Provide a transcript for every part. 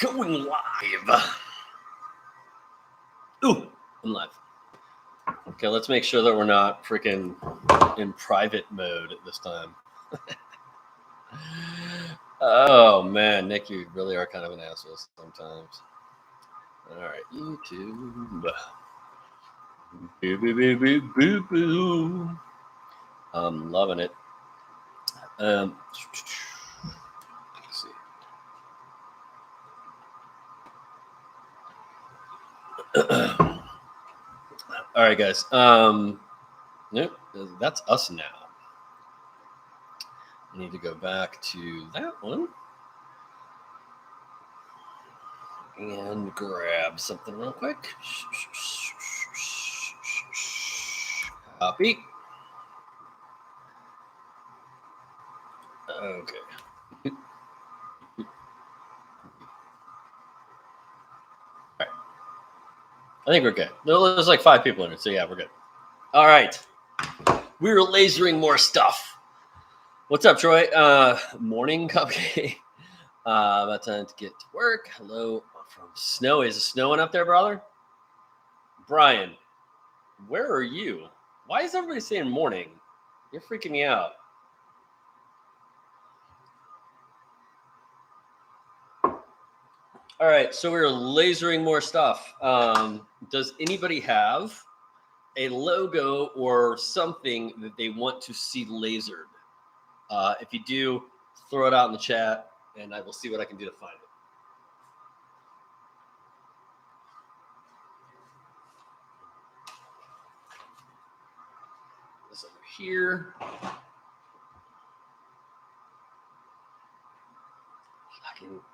Going live. Ooh, I'm live. Okay, let's make sure that we're not freaking in private mode at this time. Oh man, Nick, you really are kind of an asshole sometimes. All right, YouTube. Boo, boo, boo, boo, boo, boo. I'm loving it. Let's see. All right, guys. Nope, that's us now. I need to go back to that one and grab something real quick. Copy. Okay. All right. I think we're good. There's like 5 people in it, so yeah, we're good. All right. We're lasering more stuff. What's up, Troy? Morning cupcake. About time to get to work. Hello from Snow. Is it snowing up there, brother? Brian, where are you? Why is everybody saying morning? You're freaking me out. All right, so we're lasering more stuff. Does anybody have a logo or something that they want to see lasered? If you do, throw it out in the chat, and I will see what I can do to find it. This over here.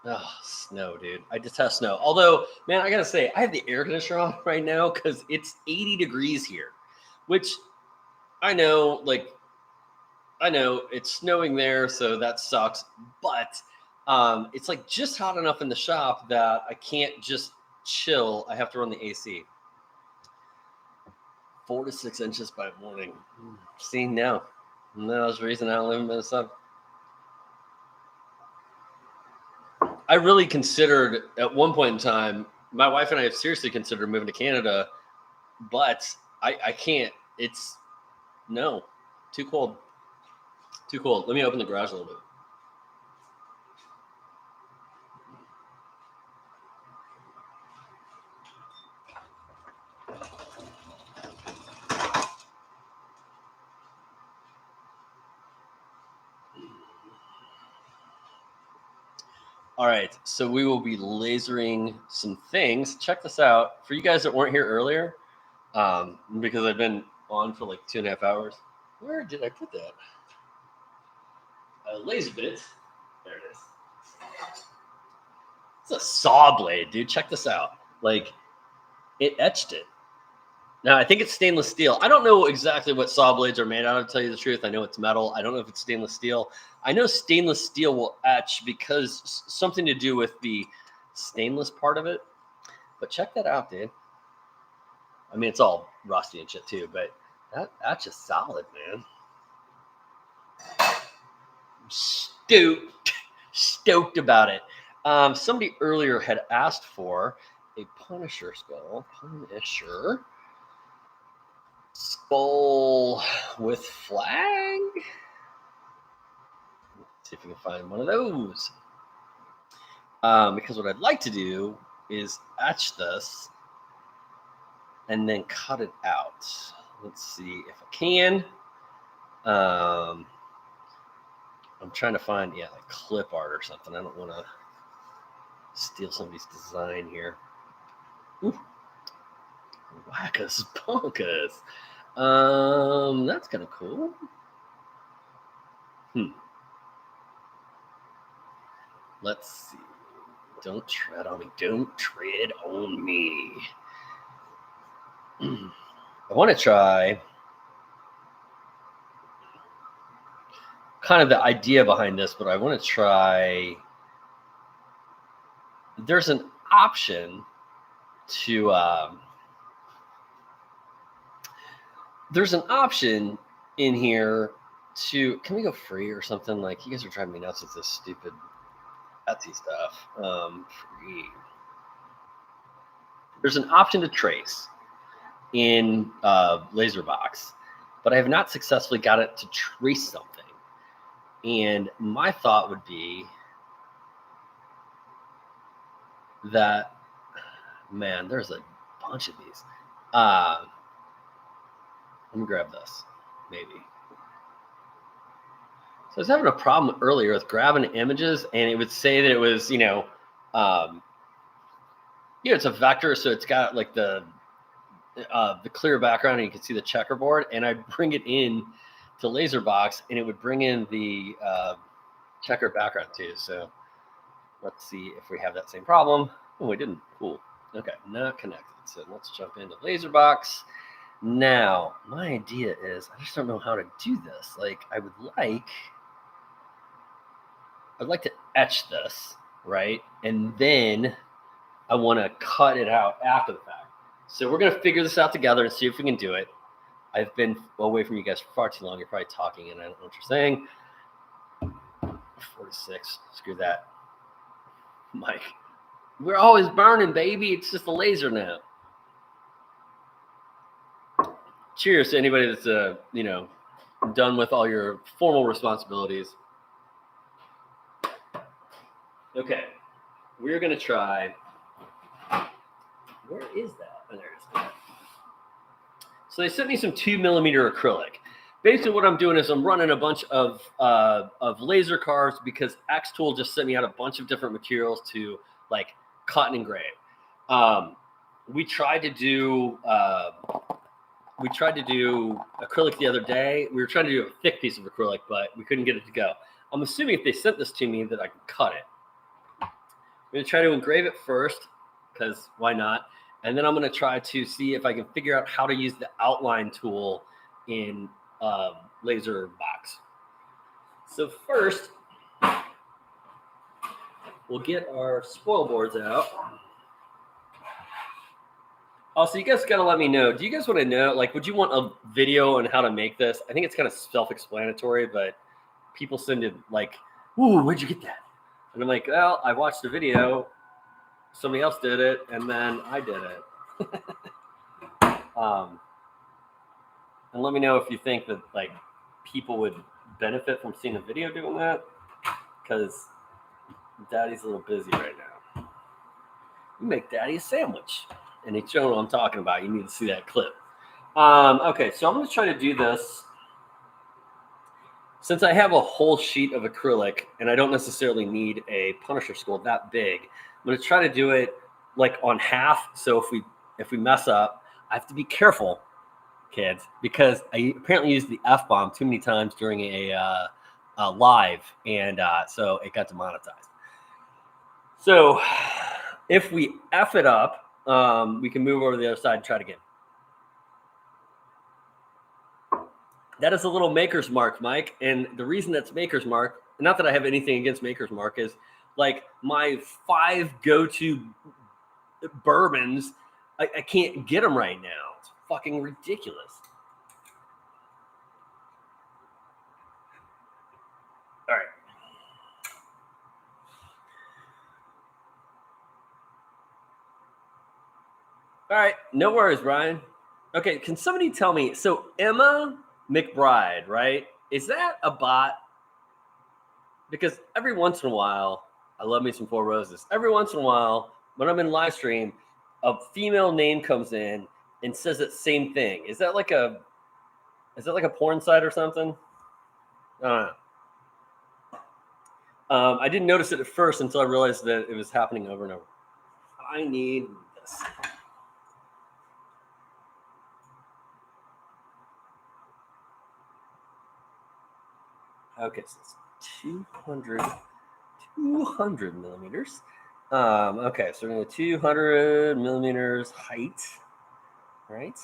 Oh, snow, dude. I detest snow. Although, man, I gotta say, I have the air conditioner on right now because it's 80 degrees here, which I know, it's snowing there, so that sucks. But it's like just hot enough in the shop that I can't just chill. I have to run the AC. 4 to 6 inches by morning. See, now. That's the reason I don't live in Minnesota. I really considered at one point in time, my wife and I have seriously considered moving to Canada, but I can't. It's no, too cold. Too cold. Let me open the garage a little bit. All right, so we will be lasering some things. Check this out. For you guys that weren't here earlier, because I've been on for like 2.5 hours. Where did I put that? Laser bit. There it is. It's a saw blade, dude. Check this out. Like, it etched it. Now, I think it's stainless steel. I don't know exactly what saw blades are made out of, to tell you the truth. I know it's metal. I don't know if it's stainless steel. I know stainless steel will etch because something to do with the stainless part of it. But check that out, dude. I mean, it's all rusty and shit too, but that's just solid, man. I'm stoked about it. Somebody earlier had asked for a Punisher skull. Punisher skull with flag. Let's see if we can find one of those. Because what I'd like to do is etch this and then cut it out. Let's see if I can. I'm trying to find, like clip art or something. I don't want to steal somebody's design here. Ooh. Wackus bonkus. That's kind of cool. Let's see. Don't tread on me. Don't tread on me. I want to try kind of the idea behind this, but I want to try. There's an option to. There's an option in here to. Can we go free or something? Like, you guys are driving me nuts with this stupid. Etsy stuff. Free. There's an option to trace in Laserbox, but I have not successfully got it to trace something. And my thought would be that, man, there's a bunch of these. Let me grab this, maybe. So I was having a problem earlier with grabbing images, and it would say that it was, it's a vector, so it's got like the clear background, and you can see the checkerboard. And I bring it in to Laserbox, and it would bring in the checker background too. So let's see if we have that same problem. Oh, we didn't. Cool. Okay, not connected. So let's jump into Laserbox. Now, my idea is I just don't know how to do this. Like, I'd like to etch this, right? And then I want to cut it out after the fact. So we're going to figure this out together and see if we can do it. I've been away from you guys for far too long. You're probably talking and I don't know what you're saying. 46. Screw that. Mike. We're always burning, baby. It's just a laser now. Cheers to anybody that's, done with all your formal responsibilities. Okay. We're going to try. Where is that? Oh, there it is. So they sent me some 2mm acrylic. Basically, what I'm doing is I'm running a bunch of laser carves because xTool just sent me out a bunch of different materials to like cut and engrave. We tried to do acrylic the other day. We were trying to do a thick piece of acrylic, but we couldn't get it to go. I'm assuming if they sent this to me that I can cut it. I'm going to try to engrave it first because why not? And then I'm going to try to see if I can figure out how to use the outline tool in Laserbox. So first, we'll get our spoil boards out. Also, you guys got to let me know. Do you guys want to know, like, would you want a video on how to make this? I think it's kind of self-explanatory, but people send it like, ooh, where'd you get that? And I'm like, well, I watched the video. Somebody else did it, and then I did it. And let me know if you think that like people would benefit from seeing a video doing that, because Daddy's a little busy right now. You make Daddy a sandwich, and he's showing what I'm talking about. You need to see that clip. Okay, so I'm going to try to do this. Since I have a whole sheet of acrylic, and I don't necessarily need a Punisher skull that big, I'm going to try to do it like on half. So if we mess up, I have to be careful, kids, because I apparently used the F-bomb too many times during a live, and so it got demonetized. So if we F it up, we can move over to the other side and try it again. That is a little Maker's Mark, Mike. And the reason that's Maker's Mark, not that I have anything against Maker's Mark, is like my 5 go-to bourbons, I can't get them right now. It's fucking ridiculous. All right. All right. No worries, Brian. Okay. Can somebody tell me? So Emma McBride, right? Is that a bot? Because every once in a while, I love me some Four Roses. Every once in a while, when I'm in live stream, a female name comes in and says that same thing. Is that like a porn site or something? I don't know. I didn't notice it at first until I realized that it was happening over and over. I need this. Okay, so it's 200 millimeters. Okay, so we're going to 200 millimeters height, right?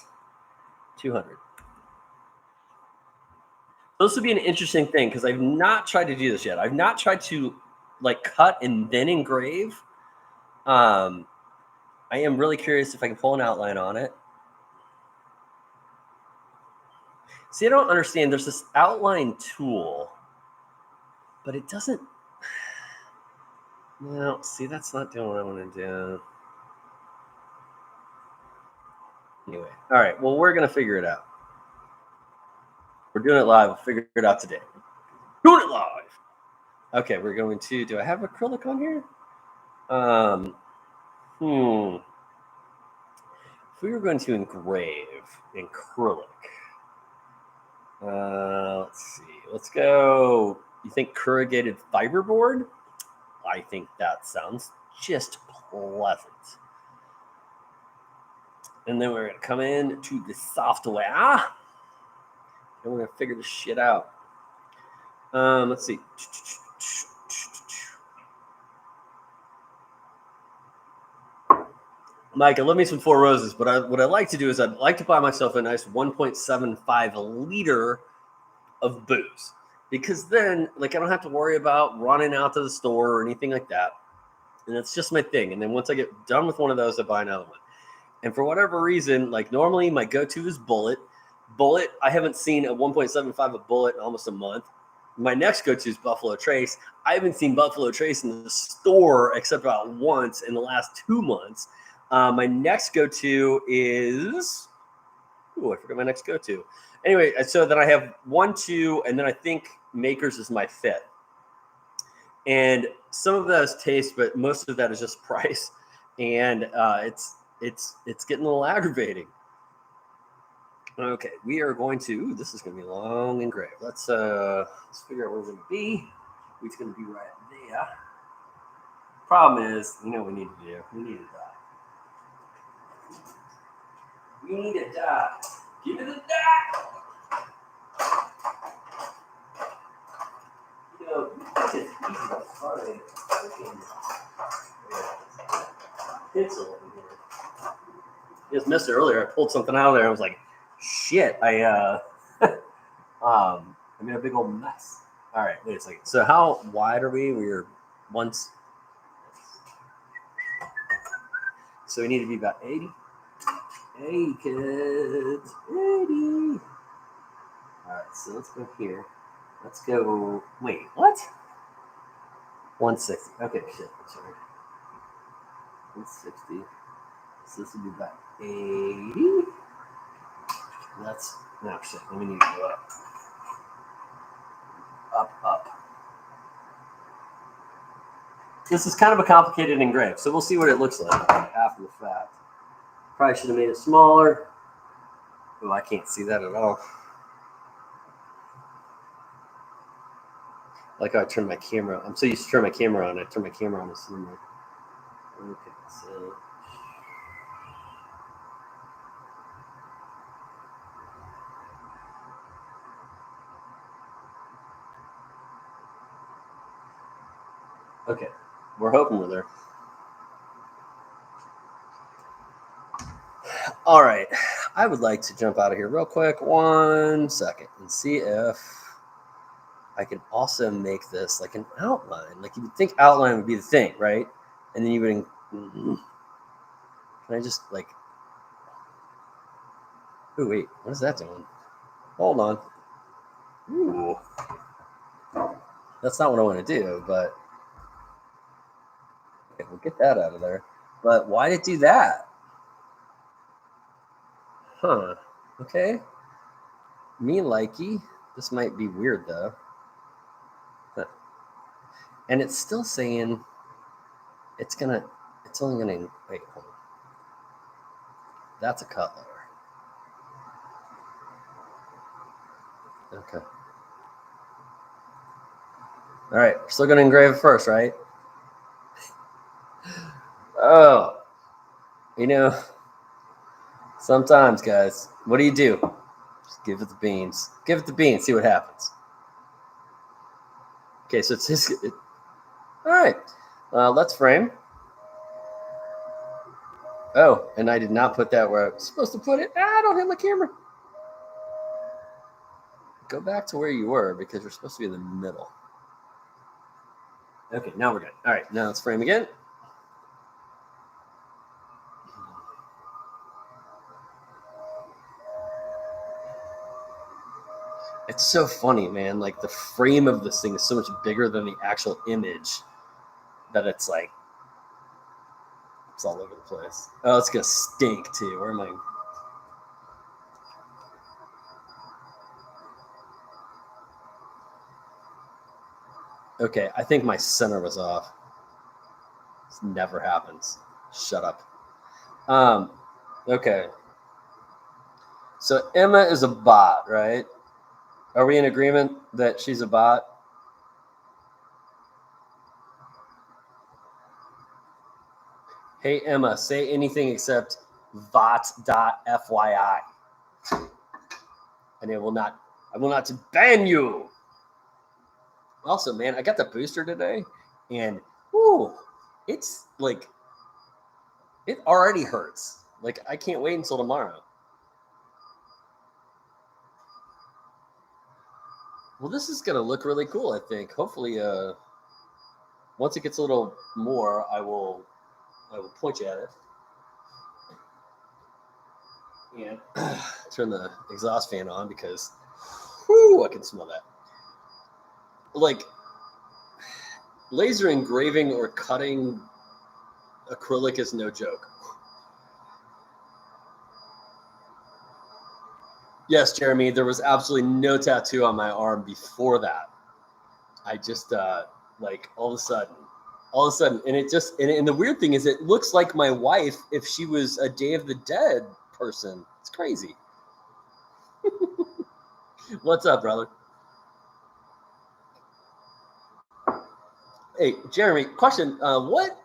200. This would be an interesting thing because I've not tried to do this yet. I've not tried to like cut and then engrave. I am really curious if I can pull an outline on it. See, I don't understand. There's this outline tool, but it doesn't No, see, that's not doing what I want to do. Anyway, all right. Well, we're gonna figure it out. We're doing it live. We'll figure it out today. Doing it live. Okay, we're going to. Do I have acrylic on here? Hmm. If we were going to engrave in acrylic, let's see. Let's go. You think corrugated fiberboard? I think that sounds just pleasant. And then we're gonna come in to the software, and we're gonna figure this shit out. Let's see. Mike, I love me some Four Roses, but what I'd like to do is I'd like to buy myself a nice 1.75 liter of booze, because then, like, I don't have to worry about running out to the store or anything like that, and that's just my thing. And then once I get done with one of those, I buy another one. And for whatever reason, like, normally my go-to is Bullet. I haven't seen a 1.75 of Bullet in almost a month. My next go-to is Buffalo Trace. I haven't seen Buffalo Trace in the store except about once in the last 2 months. My next go-to is, I forgot my next go-to. Anyway, so then I have 1, 2, and then I think Makers is my 5th. And some of that is taste, but most of that is just price. And it's getting a little aggravating. Okay, we are going to. This is going to be long and grave. Let's figure out where we're going to be. It's going to be right there. Problem is, you know what we need to do? We need to die. We need to die. Give me the die. You know, it's easy to find a freaking pencil over here. Just missed it earlier. I pulled something out of there. I was like, shit, I made a big old mess. All right, wait a second. So how wide are we? We're once. So we need to be about 80. 80 kids. 80. All right, so let's go here. Let's go. Wait, what? 160. Okay, shit. Sorry. 160. So this would be about 80. That's no shit. Let me need to go up. Up. This is kind of a complicated engrave, so we'll see what it looks like after the fact. Probably should have made it smaller. Oh, I can't see that at all. Like I turned my camera. I'm so used to turn my camera on. I turn my camera on this number. Okay, so. Okay, we're hoping we're there. All right, I would like to jump out of here real quick, 1 second, and see if I can also make this like an outline. Like, you would think outline would be the thing, right? And then you would. Can I just like? Oh wait, what is that doing? Hold on. Ooh, that's not what I want to do, but okay, we'll get that out of there. But why did it do that? Huh. Okay. Me likey. This might be weird though. Huh. And it's still saying it's only gonna, wait, hold on. That's a cut lower. Okay. All right, we're still gonna engrave it first, right? Oh, you know, sometimes, guys, what do? Just give it the beans. Give it the beans, see what happens. Okay, so it's his. All right, let's frame. Oh, and I did not put that where I was supposed to put it. I don't have my camera. Go back to where you were because you're supposed to be in the middle. Okay, now we're good. All right, now let's frame again. It's so funny, man. Like, the frame of this thing is so much bigger than the actual image that it's like it's all over the place. Oh, it's gonna stink too. Where am I? Okay, I think my center was off. This never happens. Shut up. Okay. So Emma is a bot, right? Are we in agreement that she's a bot? Hey, Emma, say anything except bot.fyi. And I will not ban you. Also, man, I got the booster today, and it's like, it already hurts. Like, I can't wait until tomorrow. Well, this is gonna look really cool, I think. Hopefully, once it gets a little more, I will point you at it. And turn the exhaust fan on because I can smell that. Like, laser engraving or cutting acrylic is no joke. Yes, Jeremy, there was absolutely no tattoo on my arm before that. I just like all of a sudden, and it just and the weird thing is, it looks like my wife if she was a Day of the Dead person. It's crazy. What's up, brother? Hey, Jeremy, question. What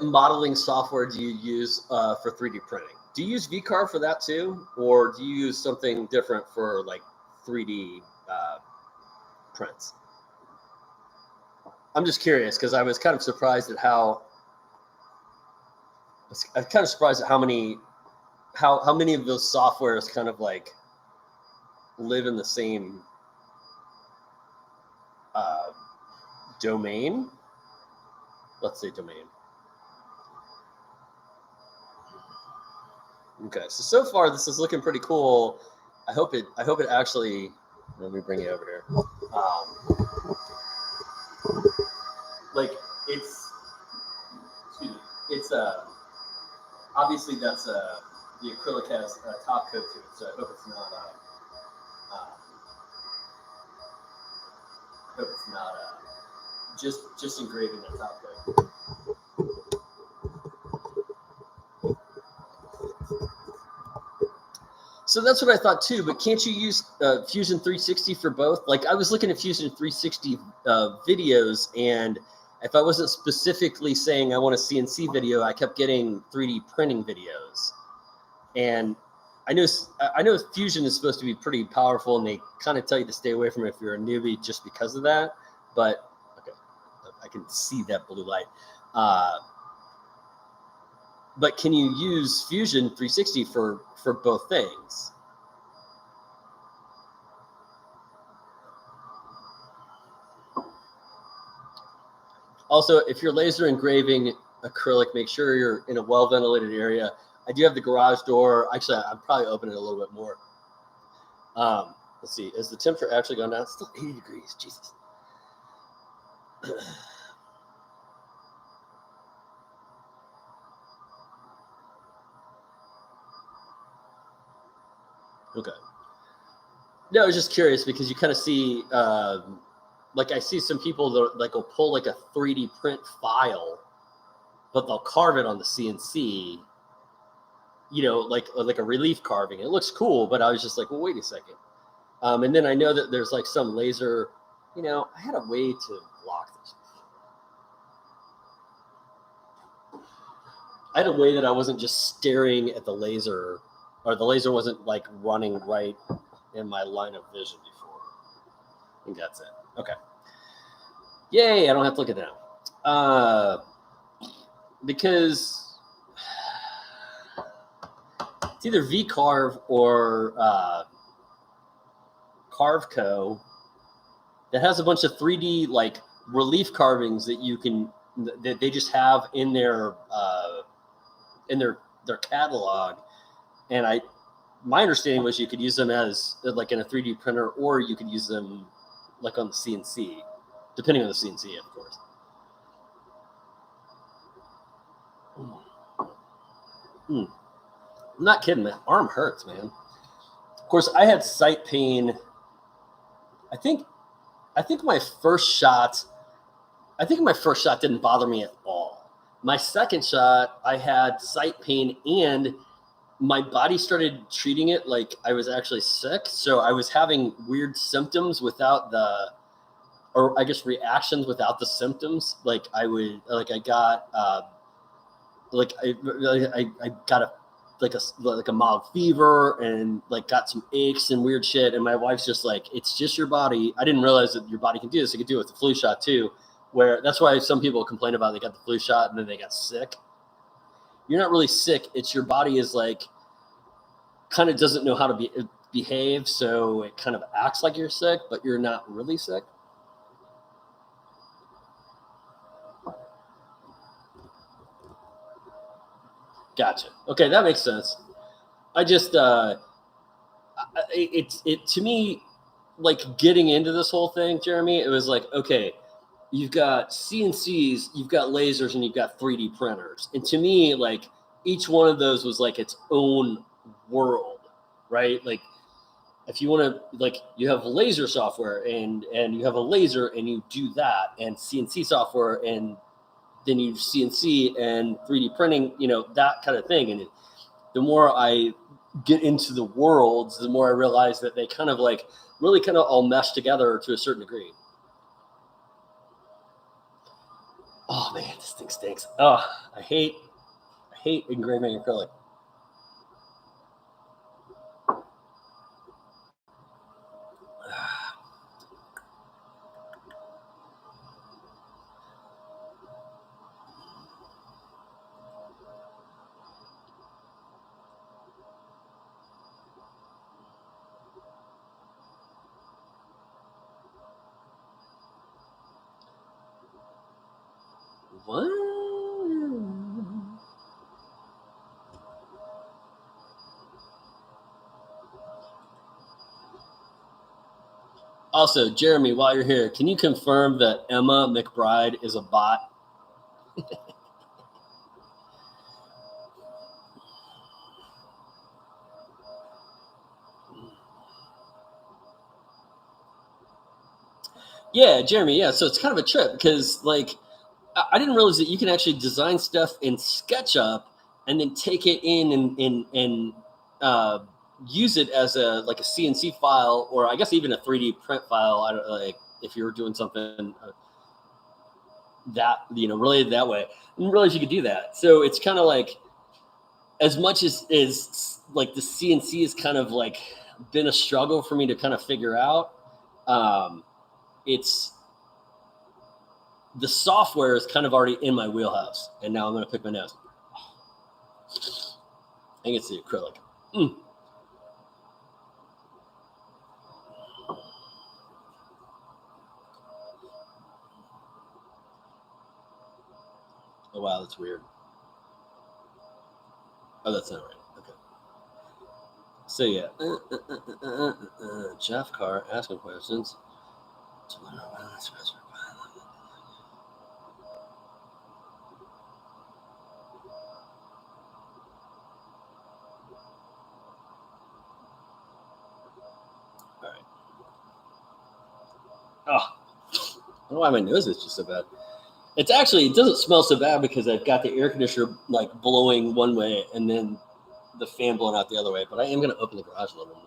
modeling software do you use for 3D printing? Do you use VCarve for that too? Or do you use something different for like 3D prints? I'm just curious because I was kind of surprised at how many of those softwares kind of like live in the same domain. Let's say domain. Okay, so far this is looking pretty cool. I hope it actually. Let me bring it over here. Like it's obviously that's the acrylic has a top coat to it, so I hope it's not just engraving the top coat. So that's what I thought too, but can't you use Fusion 360 for both? Like I was looking at Fusion 360 videos, and if I wasn't specifically saying I want a CNC video, I kept getting 3D printing videos. And I know Fusion is supposed to be pretty powerful, and they kind of tell you to stay away from it if you're a newbie just because of that. But okay, I can see that blue light. But can you use Fusion 360 for both things? Also, if you're laser engraving acrylic, make sure you're in a well-ventilated area. I do have the garage door. Actually, I'll probably open it a little bit more. Let's see. Is the temperature actually gone down? It's still 80 degrees. Jesus. Okay. No, I was just curious because you kind of see, like I see some people that like will pull like a 3D print file, but they'll carve it on the CNC, you know, like a relief carving. It looks cool, but I was just like, well, wait a second. And then I know that there's like some laser, you know, I had a way to block this. I had a way that I wasn't just staring at the laser, or the laser wasn't like running right in my line of vision before. I think that's it. Okay. Yay, I don't have to look at that now. Because it's either VCarve or Carveco that has a bunch of 3D like relief carvings that you can that they just have in their catalog. And my understanding was you could use them as like in a 3D printer, or you could use them like on the CNC. depending on the CNC, of course. I'm not kidding, man. Arm hurts, man. Of course, I had site pain. I think my first shot didn't bother me at all. My second shot, I had site pain, and my body started treating it like I was actually sick. So I was having weird symptoms without or I guess reactions without the symptoms. Like I got a mild fever and like got some aches and weird shit. And my wife's just like, it's just your body. I didn't realize that your body can do this. It could do it with the flu shot too, where that's why some people complain about they got the flu shot and then they got sick. You're not really sick. It's your body is like, kind of doesn't know how to behave. So it kind of acts like you're sick, but you're not really sick. Gotcha. Okay, that makes sense. I just to me, like getting into this whole thing, Jeremy, it was like, okay, you've got CNCs, you've got lasers, and you've got 3D printers. And to me, like each one of those was like its own world, right? Like if you want to, like you have laser software and you have a laser and you do that, and CNC software and then you CNC and 3D printing, that kind of thing. And the more I get into the worlds, the more I realize that they kind of like really kind of all mesh together to a certain degree. Oh man, this thing stinks. Oh, I hate engraving acrylic. What? Also, Jeremy, while you're here, can you confirm that Emma McBride is a bot? Yeah, Jeremy. Yeah, so it's kind of a trip because like I didn't realize that you can actually design stuff in SketchUp and then take it in and use it as a CNC file, or I guess even a 3D print file. I don't like if you were doing something that related that way. I didn't realize you could do that. So it's kind of like as much as like the CNC has kind of like been a struggle for me to kind of figure out. It's the software is kind of already in my wheelhouse, and now I'm going to pick my nose. I think it's the acrylic. Oh, wow, that's weird. Oh, that's not right. Okay. So, yeah. Jeff Carr asking questions. All right. Oh, I don't know why my nose is just so bad. It doesn't smell so bad because I've got the air conditioner like blowing one way and then the fan blowing out the other way. But I am going to open the garage a little more.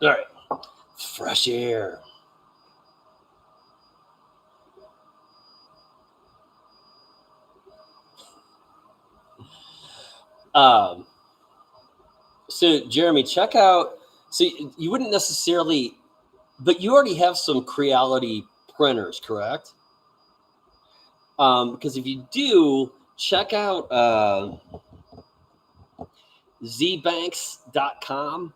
All right. Fresh air. So Jeremy, check out. So you wouldn't necessarily But you already have some Creality printers, correct? Because if you do, check out zbanks.com.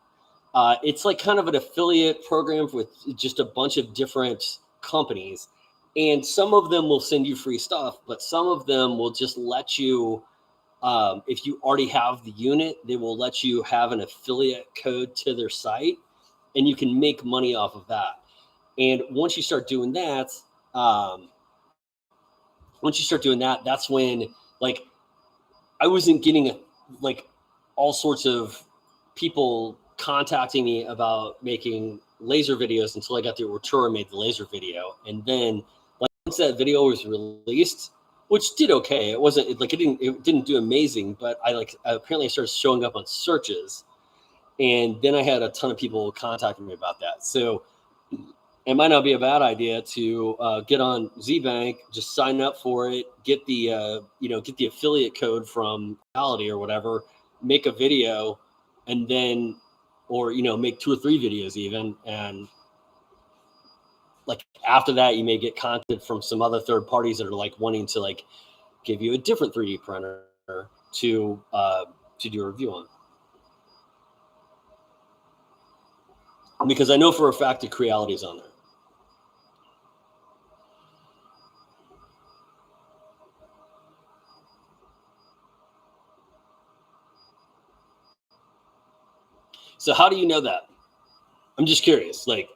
It's like kind of an affiliate program with just a bunch of different companies. And some of them will send you free stuff, but some of them will just let you, if you already have the unit, they will let you have an affiliate code to their site, and you can make money off of that. And once you start doing that, that's when, like, I wasn't getting like all sorts of people contacting me about making laser videos until I got the Ortura and made the laser video. And then, like, once that video was released, which did okay, it wasn't like it didn't do amazing, but apparently I started showing up on searches, and then I had a ton of people contacting me about that. So it might not be a bad idea to get on ZBank, just sign up for it, get the get the affiliate code from Reality or whatever, make a video, and then, or make 2 or 3 videos even, and like after that you may get content from some other third parties that are like wanting to like give you a different 3D printer to do a review on. Because I know for a fact that Creality is on there. So how do you know that? I'm just curious. Like,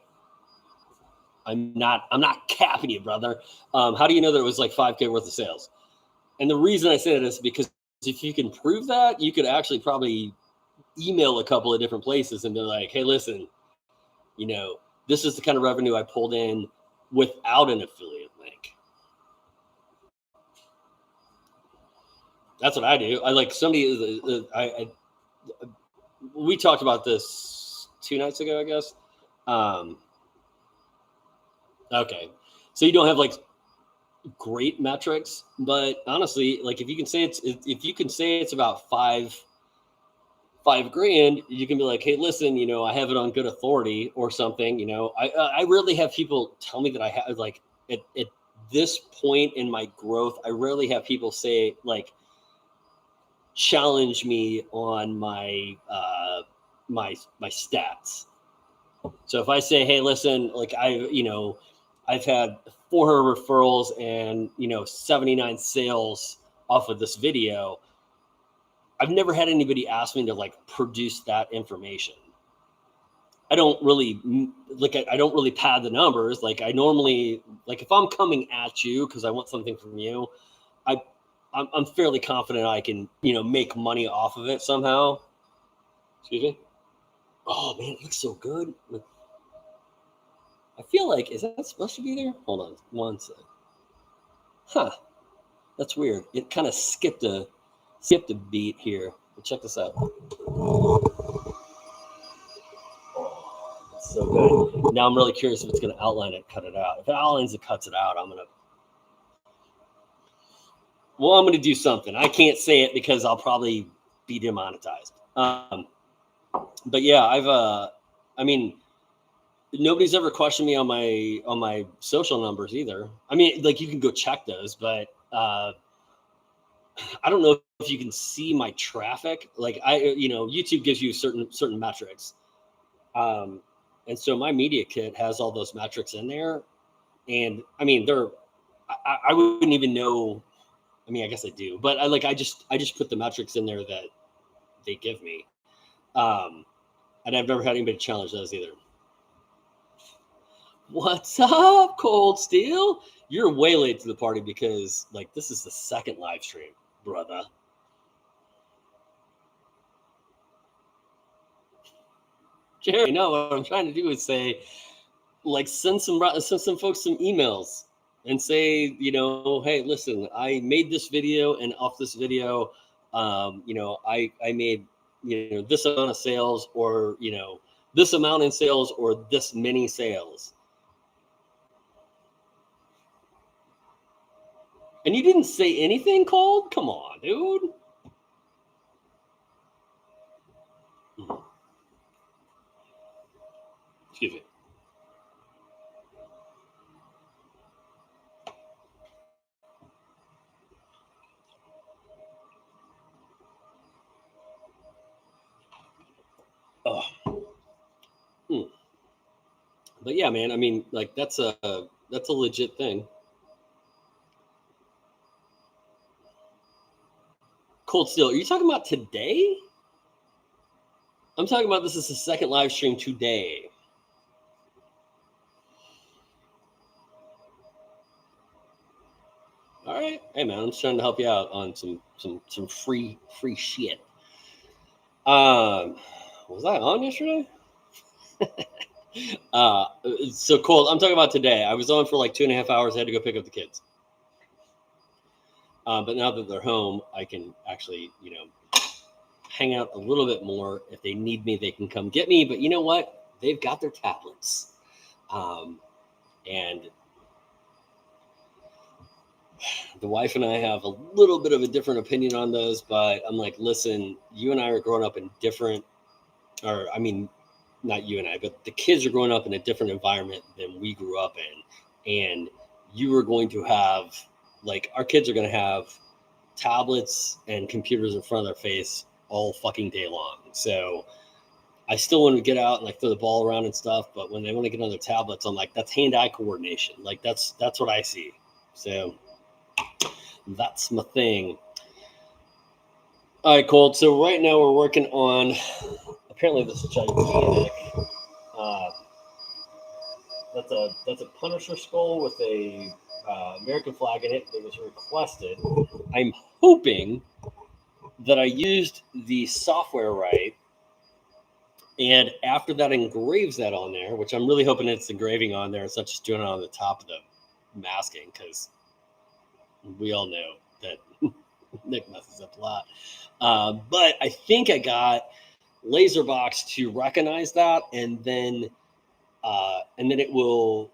I'm not capping you, brother. How do you know that it was like 5K worth of sales? And the reason I say that is because if you can prove that, you could actually probably email a couple of different places and be like, hey, listen, this is the kind of revenue I pulled in without an affiliate link. That's what I do. I like somebody, we talked about this 2 nights ago, I guess. Okay. So you don't have like great metrics, but honestly, like if you can say it's about $5 grand, you can be like, hey, listen, I have it on good authority or something. I rarely have people tell me that I have, like, at this point in my growth, I rarely have people say, like, challenge me on my my stats. So if I say, hey, listen, like I've had 400 referrals and 79 sales off of this video, I've never had anybody ask me to like produce that information. I don't really pad the numbers. Like I normally, like if I'm coming at you because I want something from you, I'm fairly confident I can make money off of it somehow. Excuse me. Oh man, it looks so good. I feel like, is that supposed to be there? Hold on one second. Huh. That's weird. It kind of skipped a beat here. But check this out. It's so good. Now I'm really curious if it's going to outline it, cut it out. If it outlines it, cuts it out, I'm going to do something. I can't say it because I'll probably be demonetized. But yeah, nobody's ever questioned me on my social numbers either. I mean, like you can go check those, but I don't know if you can see my traffic. Like YouTube gives you certain metrics. And so my media kit has all those metrics in there. And I mean, I wouldn't even know. I mean, I guess I do, but I just put the metrics in there that they give me. And I've never had anybody challenge those either. What's up, Cold Steel? You're way late to the party because like this is the second live stream, brother. Jerry, no, what I'm trying to do is say, like, send some folks some emails and say, hey, listen, I made this video, and off this video, I made this amount of sales, or this amount in sales, or this many sales. And you didn't say anything, Cold? Come on, dude. Excuse me. But yeah, man, I mean, like that's a legit thing. Cold Steel, are you talking about today? I'm talking about this is the second live stream today. All right, hey man, I'm just trying to help you out on some free shit. Was I on yesterday? So cold. I'm talking about today. I was on for like 2.5 hours. I had to go pick up the kids. But now that they're home, I can actually, hang out a little bit more. If they need me, they can come get me. But you know what? They've got their tablets. And the wife and I have a little bit of a different opinion on those. But I'm like, listen, you and I are growing up in different, or I mean, not you and I, but the kids are growing up in a different environment than we grew up in. And you are going to have, like, our kids are going to have tablets and computers in front of their face all fucking day long. So I still want to get out and like throw the ball around and stuff, but when they want to get on their tablets, I'm like, that's hand-eye coordination. Like that's what I see. So that's my thing. All right, Colt. So right now we're working on, apparently this is gigantic. That's a Punisher skull with a American flag in it that was requested. I'm hoping that I used the software right, and after that engraves that on there, which I'm really hoping it's engraving on there. It's not just doing it on the top of the masking, because we all know that Nick messes up a lot. But I think I got Laserbox to recognize that, and then it will,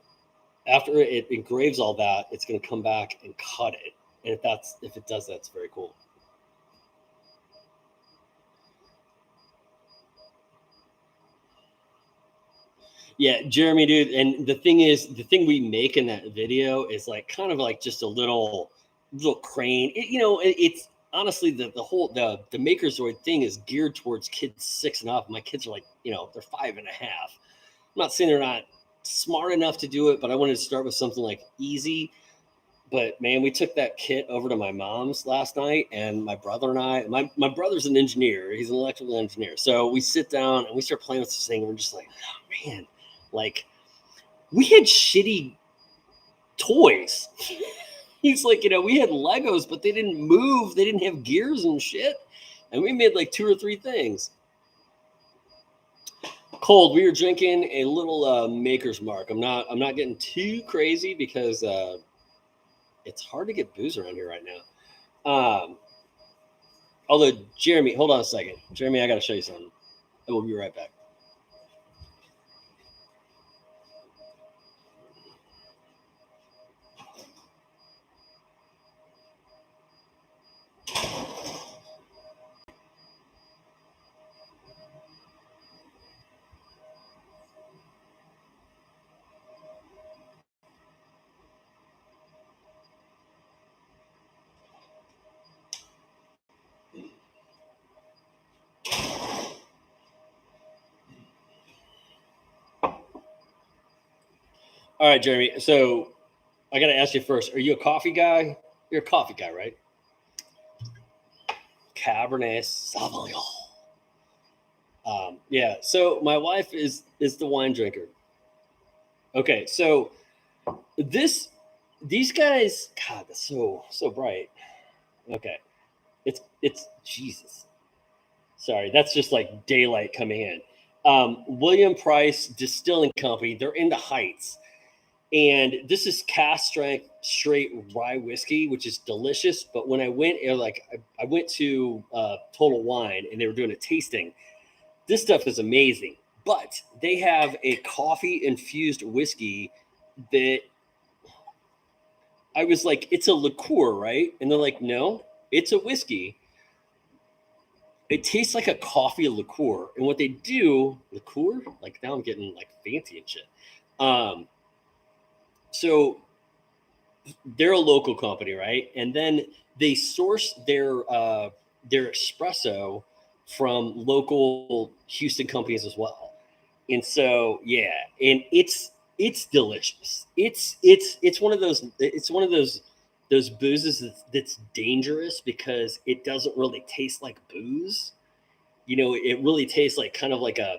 after it engraves all that, it's going to come back and cut it. And if it does, that's very cool. Yeah, Jeremy, dude. And the thing is, the thing we make in that video is like kind of like just a little crane. It's honestly the whole the Makerzoid thing is geared towards kids 6 and up. My kids are like, they're 5.5. I'm not saying they're not smart enough to do it, but I wanted to start with something like easy. But man, we took that kit over to my mom's last night, and my brother and I, my brother's an engineer. He's an electrical engineer. So we sit down and we start playing with this thing, and we're just like, oh man, like we had shitty toys. He's like, we had Legos, but they didn't move. They didn't have gears and shit. And we made like 2 or 3 things. Cold. We were drinking a little Maker's Mark. I'm not getting too crazy because it's hard to get booze around here right now. Although Jeremy, hold on a second. Jeremy, I got to show you something. I will be right back. All right, Jeremy. So I got to ask you first. Are you a coffee guy? You're a coffee guy, right? Cabernet Sauvignon. Yeah. So my wife is the wine drinker. Okay. So these guys, God, that's so bright. Okay. It's Jesus. Sorry, that's just like daylight coming in. William Price Distilling Company. They're in the Heights. And this is cast strength straight rye whiskey, which is delicious. But when I went, I went to Total Wine, and they were doing a tasting. This stuff is amazing. But they have a coffee infused whiskey that I was like, it's a liqueur, right? And they're like, no, it's a whiskey. It tastes like a coffee liqueur. And what they do, liqueur, like now I'm getting like fancy and shit. So they're a local company, right? And then they source their espresso from local Houston companies as well. And so, yeah, and it's It's delicious. It's one of those boozes that's dangerous because it doesn't really taste like booze. You know, it really tastes like kind of like a,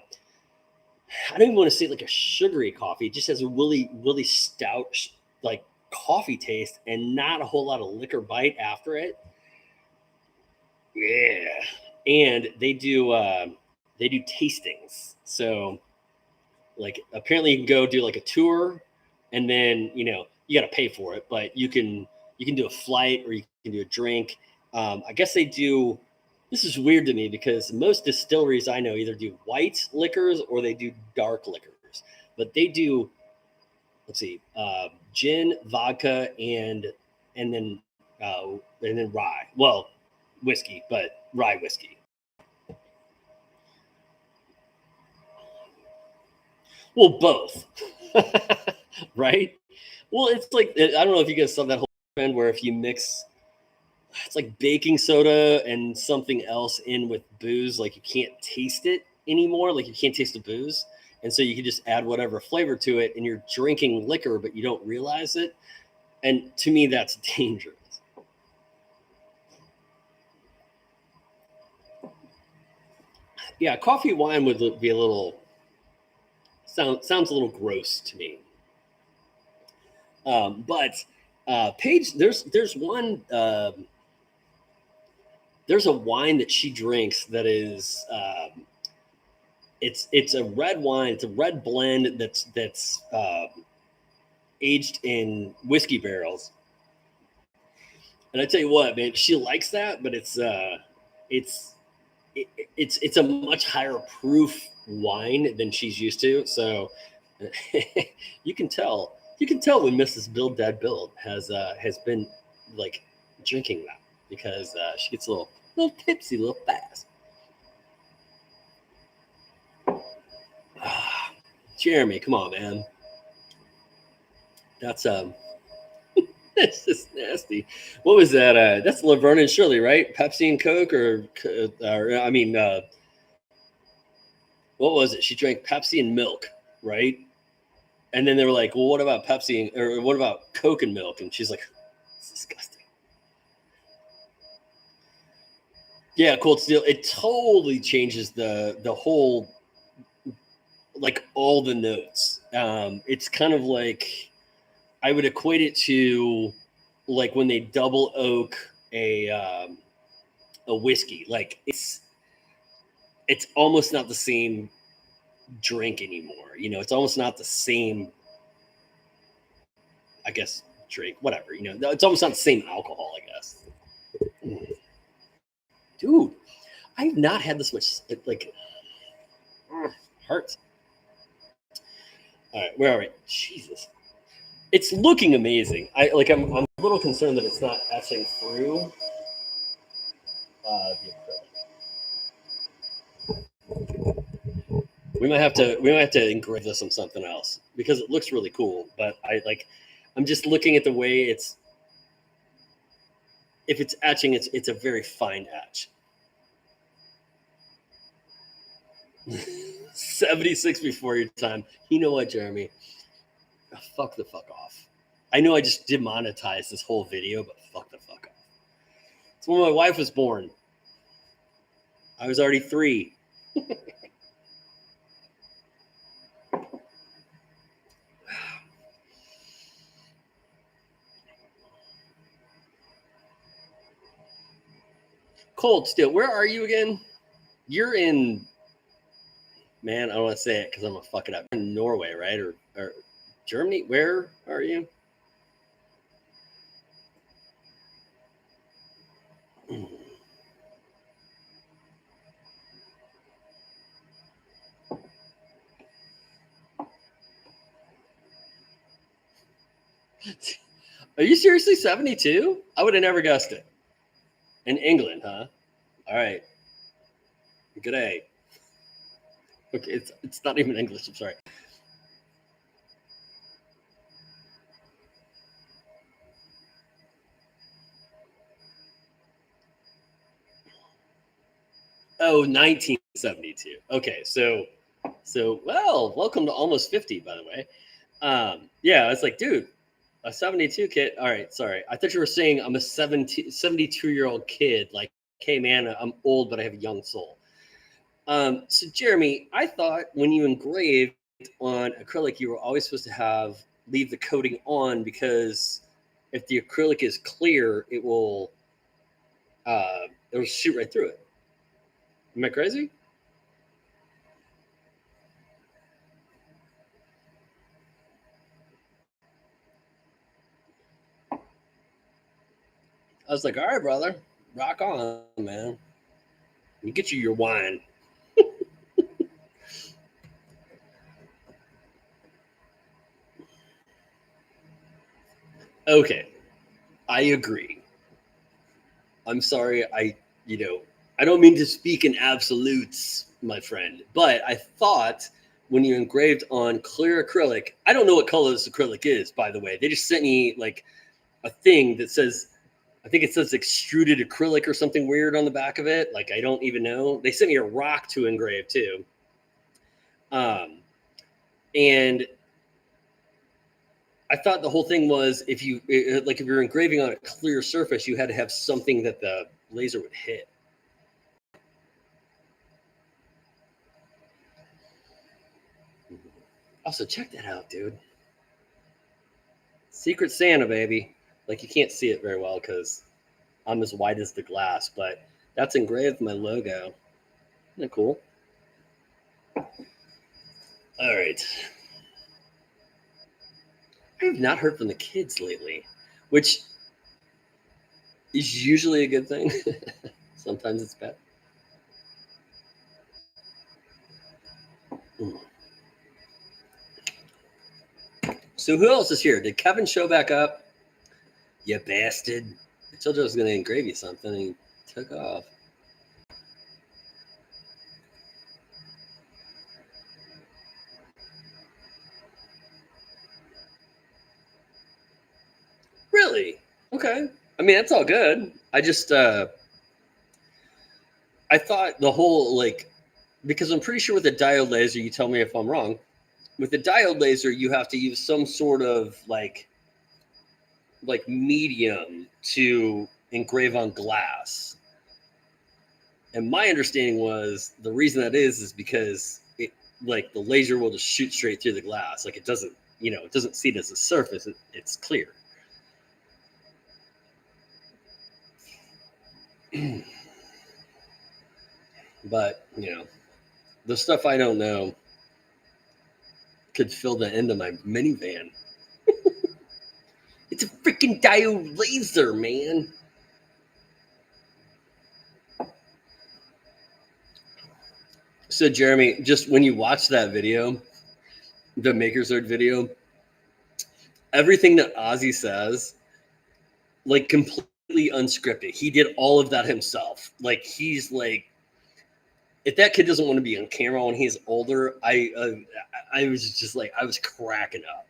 I don't even want to say like a sugary coffee. It just has a really stout like coffee taste and not a whole lot of liquor bite after it. Yeah, and they do tastings. So like apparently you can go do like a tour, and then you got to pay for it, but you can do a flight or you can do a drink. I guess they do. This is weird to me because most distilleries I know either do white liquors or they do dark liquors, but they do, let's see, gin, vodka, and then rye. Well, whiskey, but rye whiskey. Well, both, right? Well, it's like I don't know if you guys saw that whole trend where if you mix, it's like baking soda and something else in with booze, like you can't taste it anymore. Like you can't taste the booze, and so you can just add whatever flavor to it, and you're drinking liquor, but you don't realize it. And to me, that's dangerous. Yeah, coffee wine would be a little sounds a little gross to me. But Paige, there's a wine that she drinks that is it's a red wine. It's a red blend that's aged in whiskey barrels. And I tell you what, man, she likes that, but it's it's a much higher proof wine than she's used to. So you can tell when Mrs. Build Dad Build has been like drinking that because she gets a little tipsy, a little fast. Jeremy, come on, man. That's that's just nasty. What was that? That's Laverne and Shirley, right? Pepsi and Coke, or I mean, what was it? She drank Pepsi and milk, right? And then they were like, "Well, what about Pepsi or what about Coke and milk?" And she's like, "It's disgusting." Yeah, cold steel. It totally changes the whole, like all the notes. It's kind of like I would equate it to like when they double oak a whiskey. Like it's almost not the same drink anymore. It's almost not the same, I guess, drink. Whatever. It's almost not the same alcohol, I guess. Dude, I've not had this much. Like, hurts. All right, where are we? Jesus, it's looking amazing. I'm a little concerned that it's not etching through the acrylic. We might have to engrave this on something else because it looks really cool. But I'm just looking at the way if it's etching, it's a very fine etch. 76 before your time. You know what, Jeremy? Fuck the fuck off. I know I just demonetized this whole video, but fuck the fuck off. It's when my wife was born. I was already 3. Cold Steel, where are you again? You're in, man, I don't want to say it because I'm going to fuck it up. You're in Norway, right? Or Germany? Where are you? Are you seriously 72? I would have never guessed it. In England, huh? All right. Good day. Okay, it's not even English. I'm sorry. Oh, 1972. Okay, so well, welcome to almost 50, by the way. Yeah, it's like, dude, a 72 kid. All right, sorry. I thought you were saying I'm a 72-year-old kid. Like, hey, man, I'm old, but I have a young soul. So, Jeremy, I thought when you engraved on acrylic, you were always supposed to leave the coating on because if the acrylic is clear, it'll shoot right through it. Am I crazy? I was like, all right, brother, rock on, man. You get your wine. Okay, I agree. I'm sorry. I don't mean to speak in absolutes, my friend, but I thought when you engraved on clear acrylic, I don't know what color this acrylic is, by the way. They just sent me like a thing that says, I think it says extruded acrylic or something weird on the back of it. Like, I don't even know. They sent me a rock to engrave too. And I thought the whole thing was if you're engraving on a clear surface, you had to have something that the laser would hit. Also, check that out, dude. Secret Santa, baby. Like, you can't see it very well because I'm as white as the glass, but that's engraved my logo. Isn't that cool? All right. I have not heard from the kids lately, which is usually a good thing. Sometimes it's bad. So who else is here? Did Kevin show back up? You bastard. I told you I was going to engrave you something and he took off. Really? Okay. I mean, that's all good. I just, I thought the whole, like, because I'm pretty sure with a diode laser, you tell me if I'm wrong, with the diode laser, you have to use some sort of like medium to engrave on glass. And my understanding was the reason that is because it like the laser will just shoot straight through the glass. Like, it doesn't, it doesn't see it as a surface. It's clear. But, the stuff I don't know could fill the end of my minivan. It's a freaking diode laser, man. So, Jeremy, just when you watch that video, the Maker's Art video, everything that Ozzy says, like, completely unscripted. He did all of that himself. Like, he's like, if that kid doesn't want to be on camera when he's older, I was just like, I was cracking up.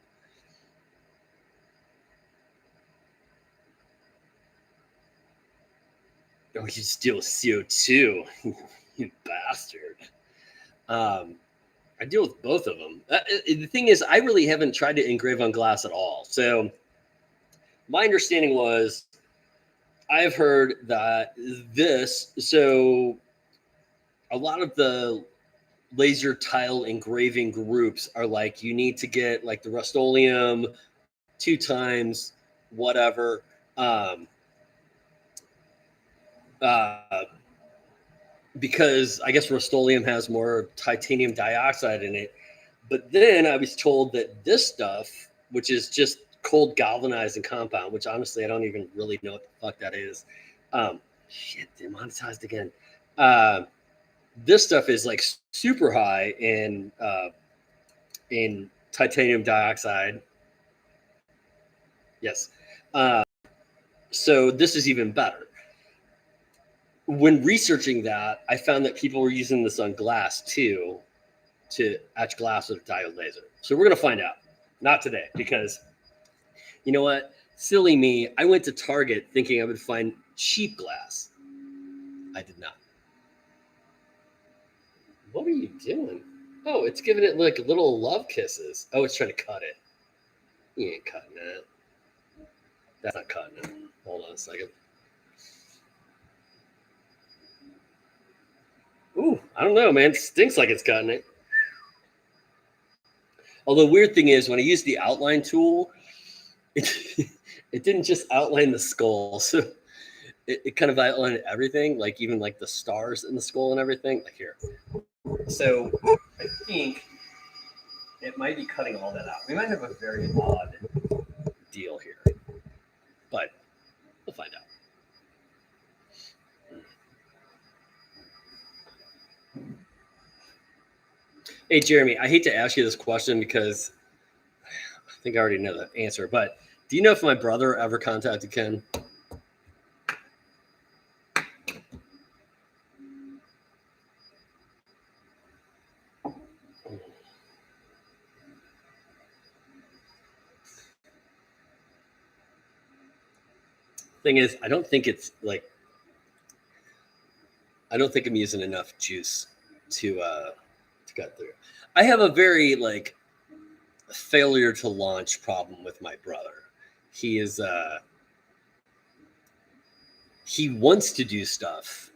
Oh, you steal CO2, you bastard. I deal with both of them. The thing is, I really haven't tried to engrave on glass at all. So my understanding was I've heard that so a lot of the laser tile engraving groups are like, you need to get like the Rust-Oleum 2 times, whatever. Uh, because I guess Rust-Oleum has more titanium dioxide in it. But then I was told that this stuff, which is just cold galvanizing compound, which honestly I don't even really know what the fuck that is. Shit, demonetized again. This stuff is like super high in titanium dioxide. Yes. So this is even better. When researching that, I found that people were using this on glass too, to etch glass with a diode laser. So we're going to find out. Not today, because you know what? Silly me. I went to Target thinking I would find cheap glass. I did not. What are you doing? Oh, it's giving it like little love kisses. Oh, it's trying to cut it. You ain't cutting it. That's not cutting it. Hold on a second. Ooh, I don't know, man. It stinks like it's cutting it. Although weird thing is, when I used the outline tool, it didn't just outline the skull. So it kind of outlined everything, like even like the stars in the skull and everything. Like here. So I think it might be cutting all that out. We might have a very odd deal here, but we'll find out. Hey, Jeremy, I hate to ask you this question because I think I already know the answer, but do you know if my brother ever contacted Ken? Thing is, I don't think it's like, I don't think I'm using enough juice to cut through. I have a very like failure to launch problem with my brother. He is he wants to do stuff,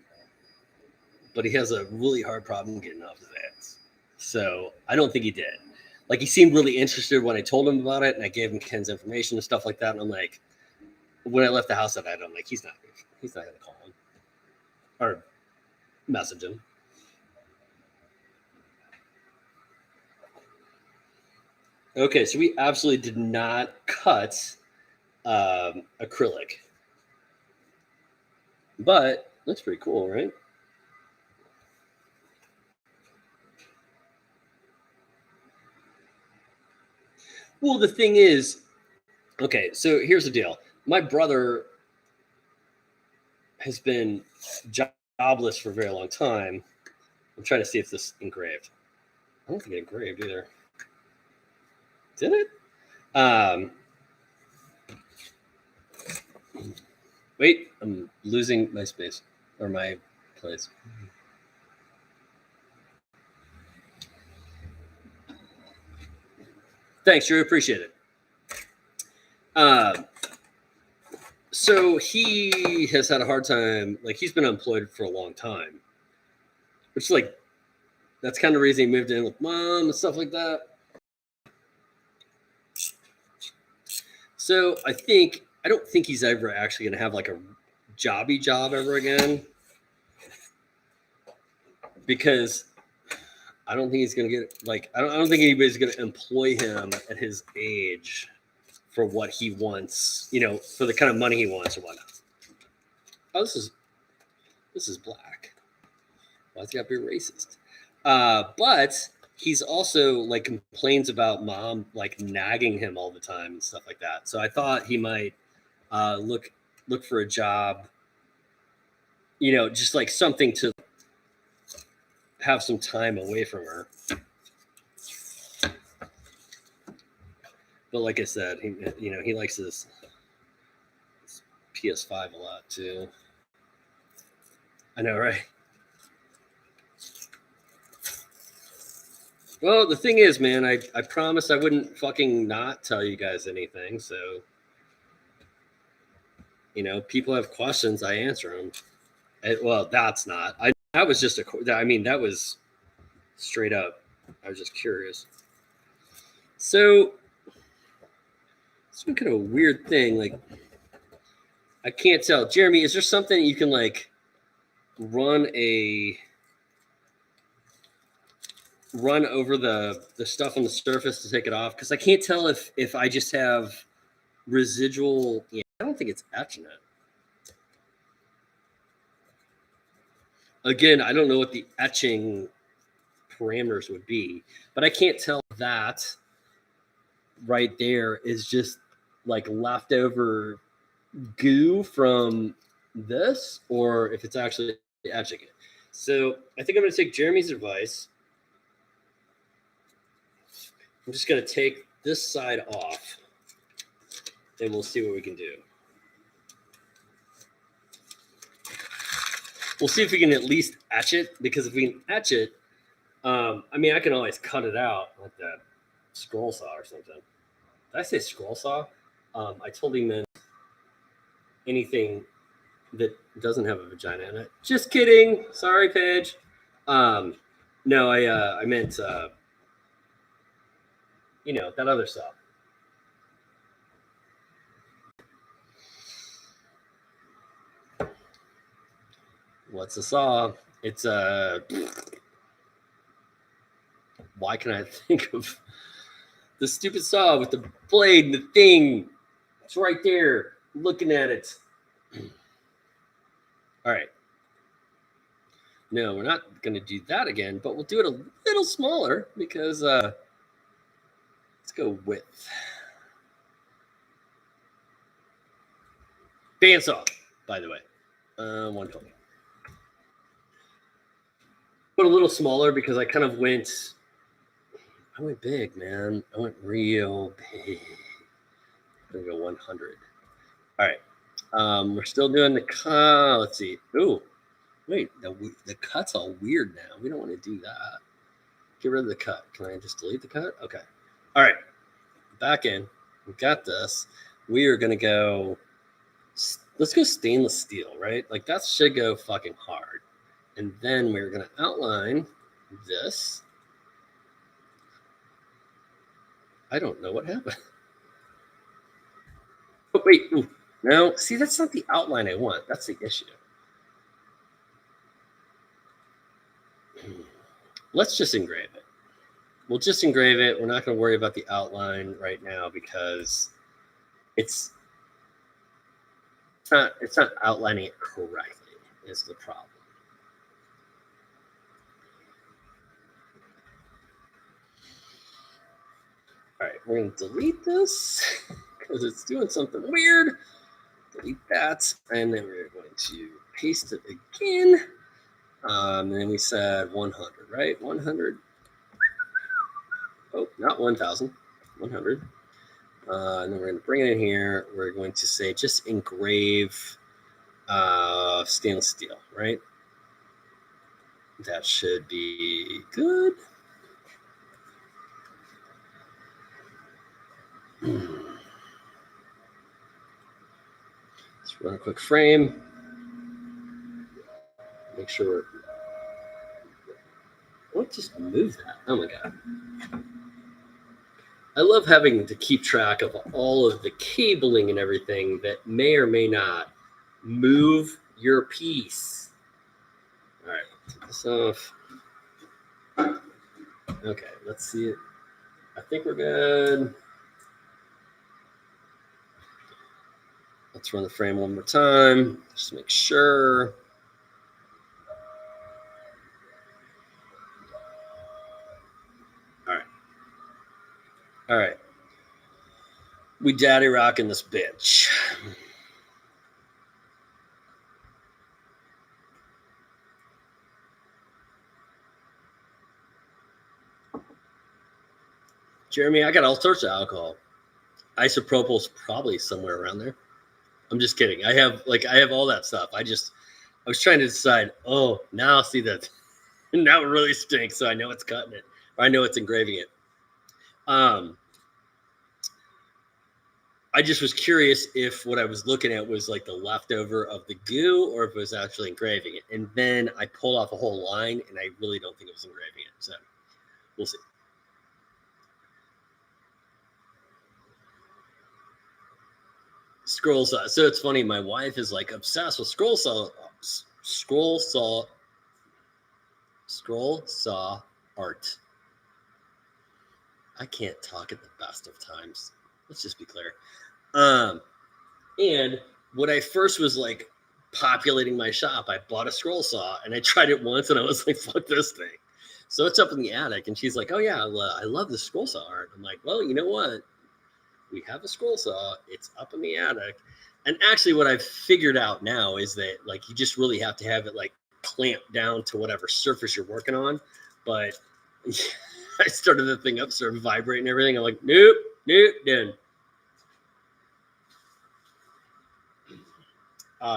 but he has a really hard problem getting off his ass. So I don't think he did. Like he seemed really interested when I told him about it, and I gave him Ken's information and stuff like that. And I'm like, when I left the house that night, I'm like, he's not gonna call him or message him. Okay, so we absolutely did not cut acrylic, but that's pretty cool, right? Well, the thing is, okay, so here's the deal. My brother has been jobless for a very long time. I'm trying to see if this is engraved. I don't think it engraved either. Did it? Wait, I'm losing my space or my place. Thanks, Drew. Appreciate it. So he has had a hard time. Like he's been unemployed for a long time, which is like that's kind of the reason he moved in with mom and stuff like that. So I don't think he's ever actually going to have like a jobby job ever again, because I don't think he's going to get like I don't think anybody's going to employ him at his age for what he wants, you know, for the kind of money he wants or whatnot. Oh, this is black. Why's he got to be racist? But he's also like complains about mom like nagging him all the time and stuff like that. So I thought he might look for a job, you know, just like something to have some time away from her. But like I said, he likes his PS5 a lot too. I know, right? Well, the thing is, man, I promised I wouldn't fucking not tell you guys anything. So, you know, people have questions, I answer them. Well, that's not. That was just that was straight up. I was just curious. So, it's been kind of a weird thing. Like, I can't tell. Jeremy, is there something you can like run over the stuff on the surface to take it off? Because I can't tell if I just have residual. Yeah, I don't think it's etching it. Again, I don't know what the etching parameters would be, but I can't tell that right there is just like leftover goo from this or if it's actually etching it. So I think I'm going to take Jeremy's advice. I'm just going to take this side off and we'll see what we can do. We'll see if we can at least etch it, because if we can etch it, I mean, I can always cut it out with that scroll saw or something. Did I say scroll saw? I told him that anything that doesn't have a vagina in it. Just kidding. Sorry, Paige. No, I meant that other saw. What's a saw? It's why can I think of the stupid saw with the blade and the thing? It's right there. I'm looking at it. All right. No, we're not going to do that again, but we'll do it a little smaller because let's go width. Bandsaw, by the way. 120. But a little smaller because I kind of went big, man. I went real big. I'm going to go 100. All right. We're still doing the cut. Let's see. Ooh, wait. The cut's all weird now. We don't want to do that. Get rid of the cut. Can I just delete the cut? Okay. All right. Back in. We got this. We are going to go. Let's go stainless steel, right? Like that should go fucking hard. And then we're going to outline this. I don't know what happened. Oh, wait. Ooh. No, see, that's not the outline I want. That's the issue. Let's just engrave it. We'll just engrave it. We're not going to worry about the outline right now because it's not outlining it correctly is the problem. All right, we're going to delete this because it's doing something weird. Delete that, and then we're going to paste it again. And then we said 100, right? 100. Oh, not 1,000. 100. And then we're going to bring it in here. We're going to say just engrave stainless steel, right? That should be good. Let's run a quick frame. Make sure. Let's just move that. Oh my God. I love having to keep track of all of the cabling and everything that may or may not move your piece. All right, take this off. Okay, let's see it. I think we're good. Let's run the frame one more time. Just make sure. All right. All right. We daddy rocking this bitch. Jeremy, I got all sorts of alcohol. Isopropyl's probably somewhere around there. I'm just kidding. I have all that stuff. I was trying to decide, now see that now it really stinks, so I know it's cutting it. Or I know it's engraving it. I just was curious if what I was looking at was like the leftover of the goo or if it was actually engraving it. And then I pulled off a whole line and I really don't think it was engraving it. So we'll see. Scroll saw. So it's funny. My wife is like obsessed with scroll saw art. I can't talk at the best of times. Let's just be clear. And when I first was like populating my shop, I bought a scroll saw and I tried it once and I was like, fuck this thing. So it's up in the attic and she's like, oh yeah, I love the scroll saw art. I'm like, well, you know what? We have a scroll saw. It's up in the attic. And actually what I've figured out now is that like, you just really have to have it like clamped down to whatever surface you're working on. But I started the thing up, started vibrating and everything. I'm like, nope, done.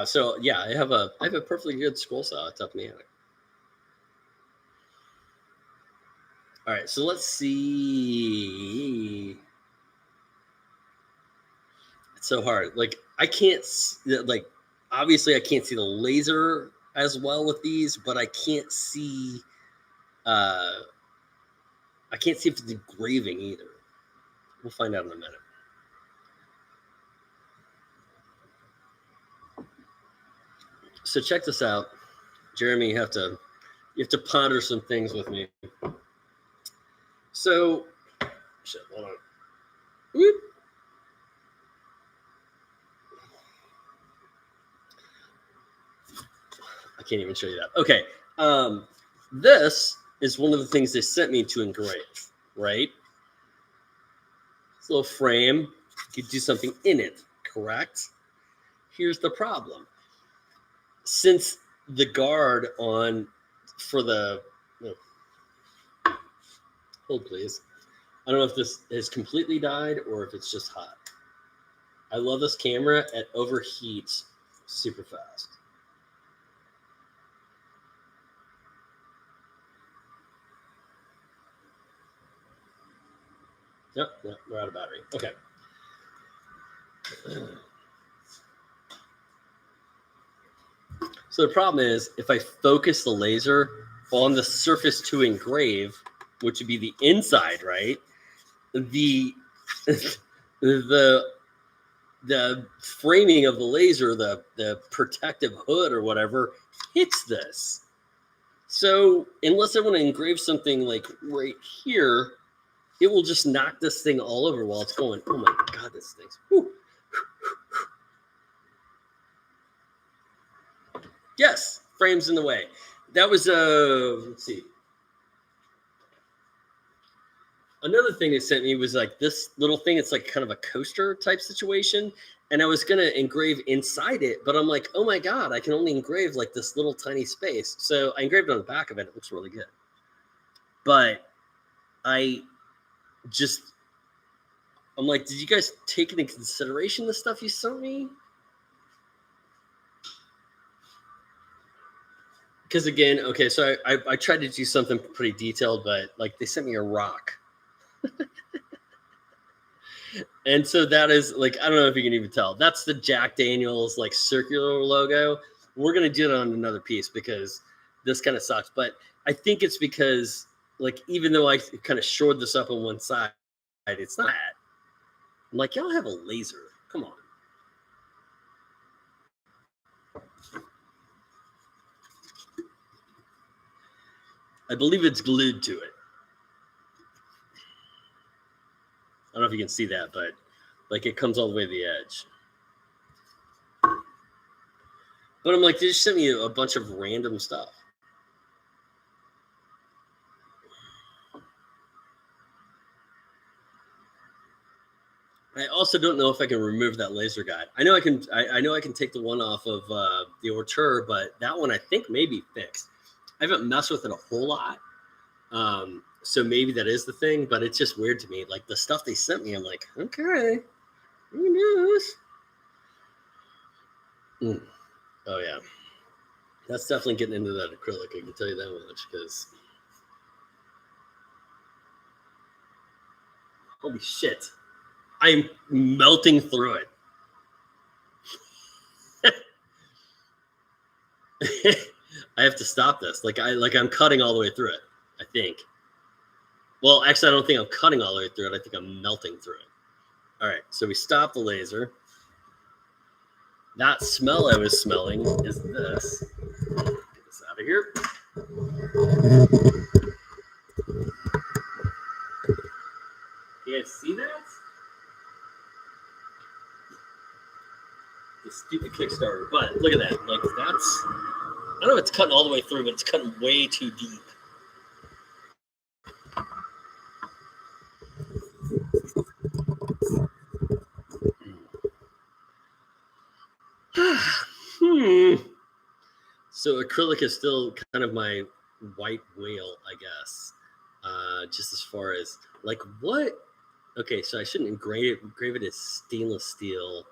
So yeah, I have a perfectly good scroll saw. It's up in the attic. All right, so let's see. It's so hard. Like I can't like obviously I can't see the laser as well with these, but I can't see if it's engraving either. We'll find out in a minute. So check this out, Jeremy. You have to ponder some things with me. So, shit, hold on. Whoop. I can't even show you that. Okay, this is one of the things they sent me to engrave. Right, this little frame. You could do something in it. Correct. Here's the problem. Since the guard on for the hold please. I don't know if this has completely died or if it's just hot. I love this camera. It overheats super fast. Yep, we're out of battery. Okay. So the problem is if I focus the laser on the surface to engrave, which would be the inside, right? The framing of the laser, the protective hood or whatever, hits this. So unless I want to engrave something like right here, it will just knock this thing all over while it's going. Oh my God, this thing's. Whew. Yes, frames in the way. That was let's see. Another thing they sent me was like this little thing. It's like kind of a coaster type situation. And I was going to engrave inside it, but I'm like, oh my God, I can only engrave like this little tiny space. So I engraved on the back of it. It looks really good. But I'm like, did you guys take into consideration the stuff you sent me? Because again, okay, so I tried to do something pretty detailed, but like they sent me a rock. And so that is like, I don't know if you can even tell. That's the Jack Daniels like circular logo. We're going to do it on another piece because this kind of sucks. But I think it's because like, even though I kind of shored this up on one side, it's not. I'm like, y'all have a laser. Come on. I believe it's glued to it. I don't know if you can see that, but like it comes all the way to the edge. But I'm like, they just sent me a bunch of random stuff. I also don't know if I can remove that laser guide. I know I can. I know I can take the one off of the Auteur, but that one I think may be fixed. I haven't messed with it a whole lot, so maybe that is the thing. But it's just weird to me. Like the stuff they sent me, I'm like, okay, who knows? Oh yeah, that's definitely getting into that acrylic. I can tell you that much because holy shit. I'm melting through it. I have to stop this. I'm cutting all the way through it, I think. Well, actually, I don't think I'm cutting all the way through it. I think I'm melting through it. All right, so we stop the laser. That smell I was smelling is this. Get this out of here. You guys see that? The stupid Kickstarter. But look at that. Like, that's... I don't know if it's cutting all the way through, but it's cutting way too deep. So acrylic is still kind of my white whale, I guess. Just as far as like what? Okay, so I shouldn't engrave it as stainless steel.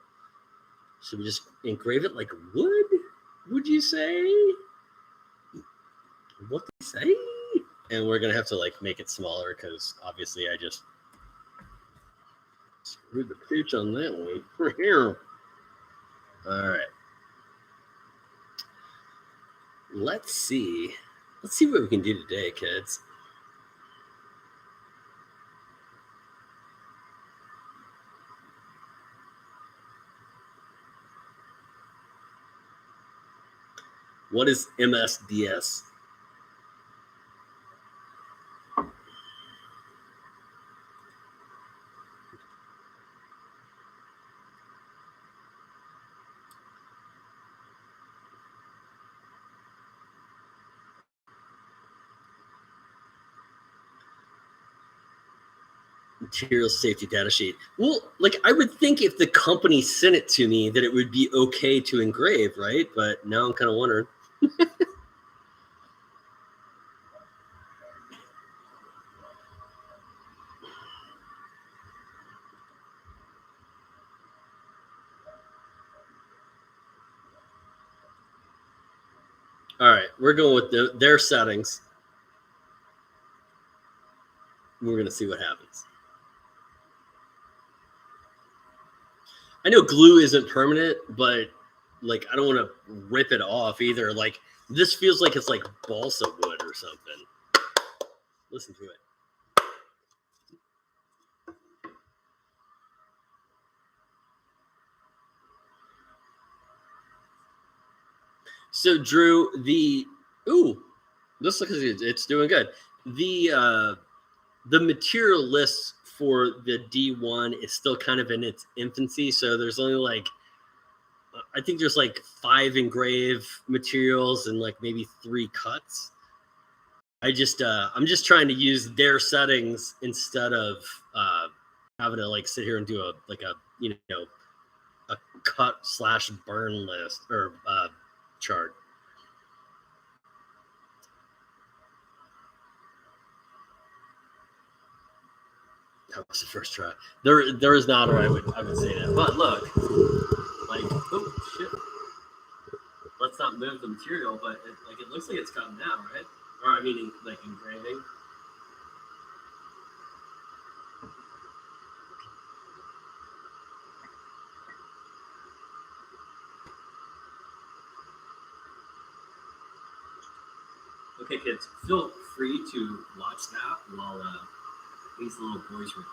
Should we just engrave it like wood? Would you say? What do you say? And we're gonna have to like make it smaller because obviously I just Screw the pooch on that one. Here. All right. Let's see. Let's see what we can do today, kids. What is MSDS? Material safety data sheet. Well, like I would think if the company sent it to me that it would be okay to engrave, right? But now I'm kind of wondering. All right, we're going with their settings. We're going to see what happens. I know glue isn't permanent, but like I don't want to rip it off either. Like this feels like it's like balsa wood or something. Listen to it. So Drew, this looks like it's doing good. The material list for the D1 is still kind of in its infancy, so there's only like I think there's like 5 engraved materials and like maybe 3 cuts. I'm just trying to use their settings instead of having to like sit here and do a cut/burn list or chart. That was the first try. There is not, or I would say that. But look, like, oh shit. Let's not move the material, but it looks like it's come now, right? Or I mean, like engraving. Okay, kids, feel free to watch that while these little boys were.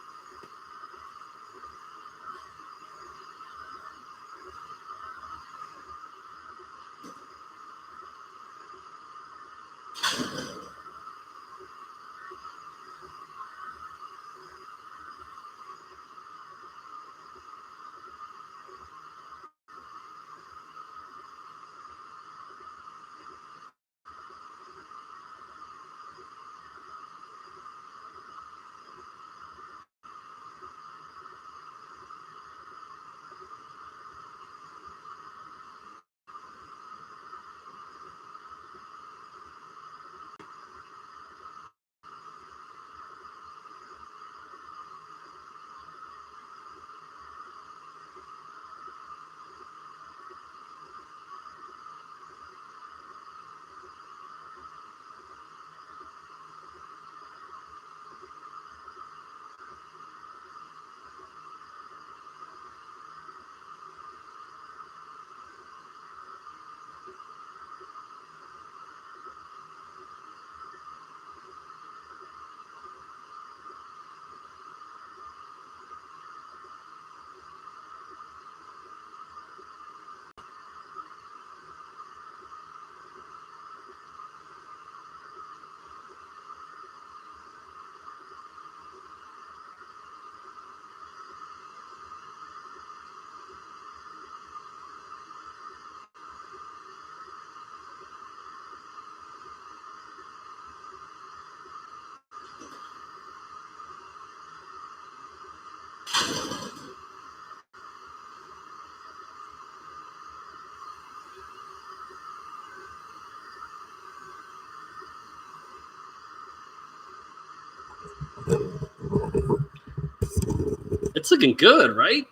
It's looking good, right?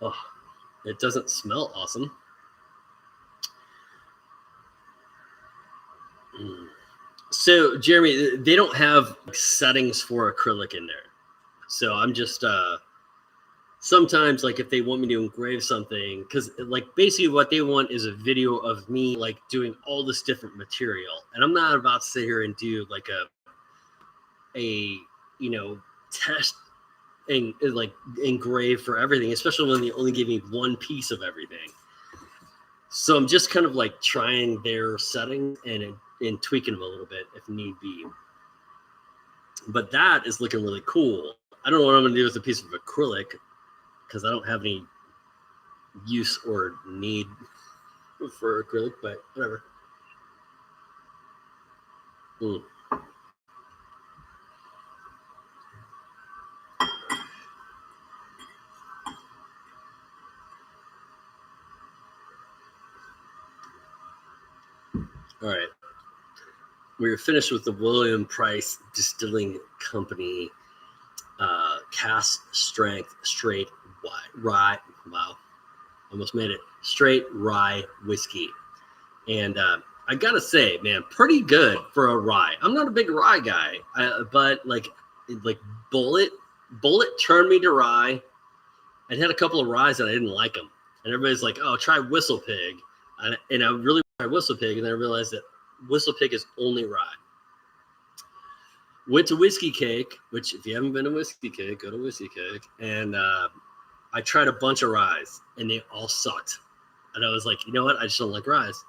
Oh, it doesn't smell awesome. So Jeremy, they don't have settings for acrylic in there. So I'm just sometimes like if they want me to engrave something, because like basically what they want is a video of me like doing all this different material, and I'm not about to sit here and do like a test and like engrave for everything, especially when they only give me one piece of everything. So I'm just kind of like trying their setting and tweaking them a little bit if need be. But that is looking really cool. I don't know what I'm going to do with a piece of acrylic because I don't have any use or need for acrylic, but whatever. All right. We're finished with the William Price Distilling Company cast strength straight rye. Wow. Almost made it. Straight rye whiskey. And I gotta say, man, pretty good for a rye. I'm not a big rye guy, but like Bullet turned me to rye. I'd had a couple of ryes and I didn't like them. And everybody's like, oh, try Whistle Pig. And I really tried Whistle Pig, and then I realized that Whistle Pig is only rye. Went to Whiskey Cake, which if you haven't been to Whiskey Cake, go to Whiskey Cake. And I tried a bunch of ryes, and they all sucked. And I was like, you know what? I just don't like ryes.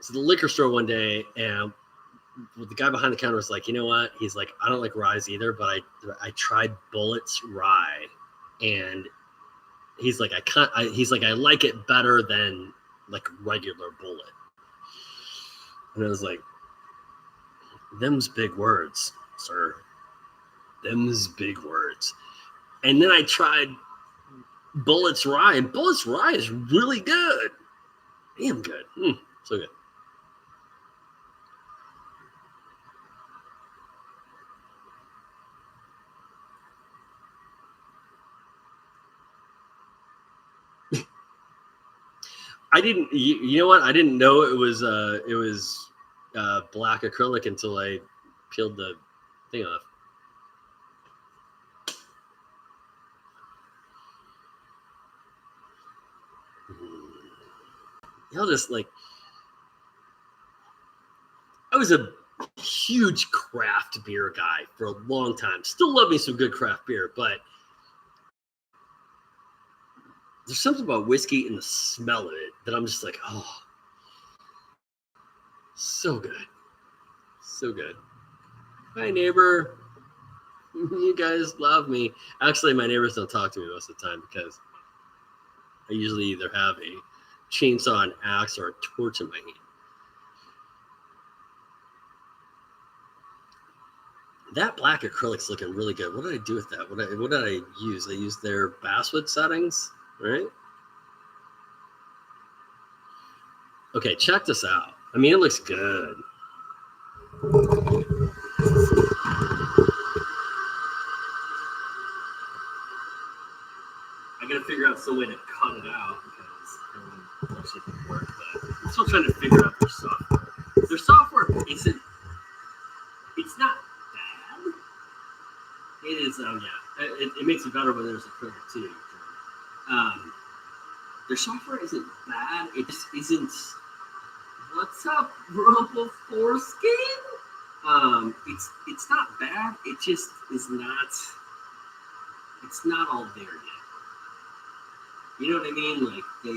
So the liquor store one day, and the guy behind the counter was like, you know what? He's like, I don't like ryes either, but I tried Bullet's rye, and he's like, I like it better than like regular Bullet. And I was like, them's big words, sir. Them's big words. And then I tried Bullet's rye, and Bullet's rye is really good. Damn good. So good. I didn't. You know what? I didn't know it was black acrylic until I peeled the thing off. Y'all just like. I was a huge craft beer guy for a long time. Still love me some good craft beer, but there's something about whiskey and the smell of it that I'm just like, oh, so good. So good. Hi, neighbor. You guys love me. Actually, my neighbors don't talk to me most of the time because I usually either have a chainsaw, an axe, or a torch in my hand. That black acrylic's looking really good. What did I do with that? What did I use? I used their basswood settings, right? Okay, check this out. I mean, it looks good. I gotta figure out some way to cut it out because it actually didn't work. But I'm still trying to figure out their software. Their software isn't. It's not bad. It is. It makes it better when there's acrylic too. Their software isn't bad. It just isn't. What's up, Rumble Foreskin? It's not bad. It just is not. It's not all there yet. You know what I mean? Like they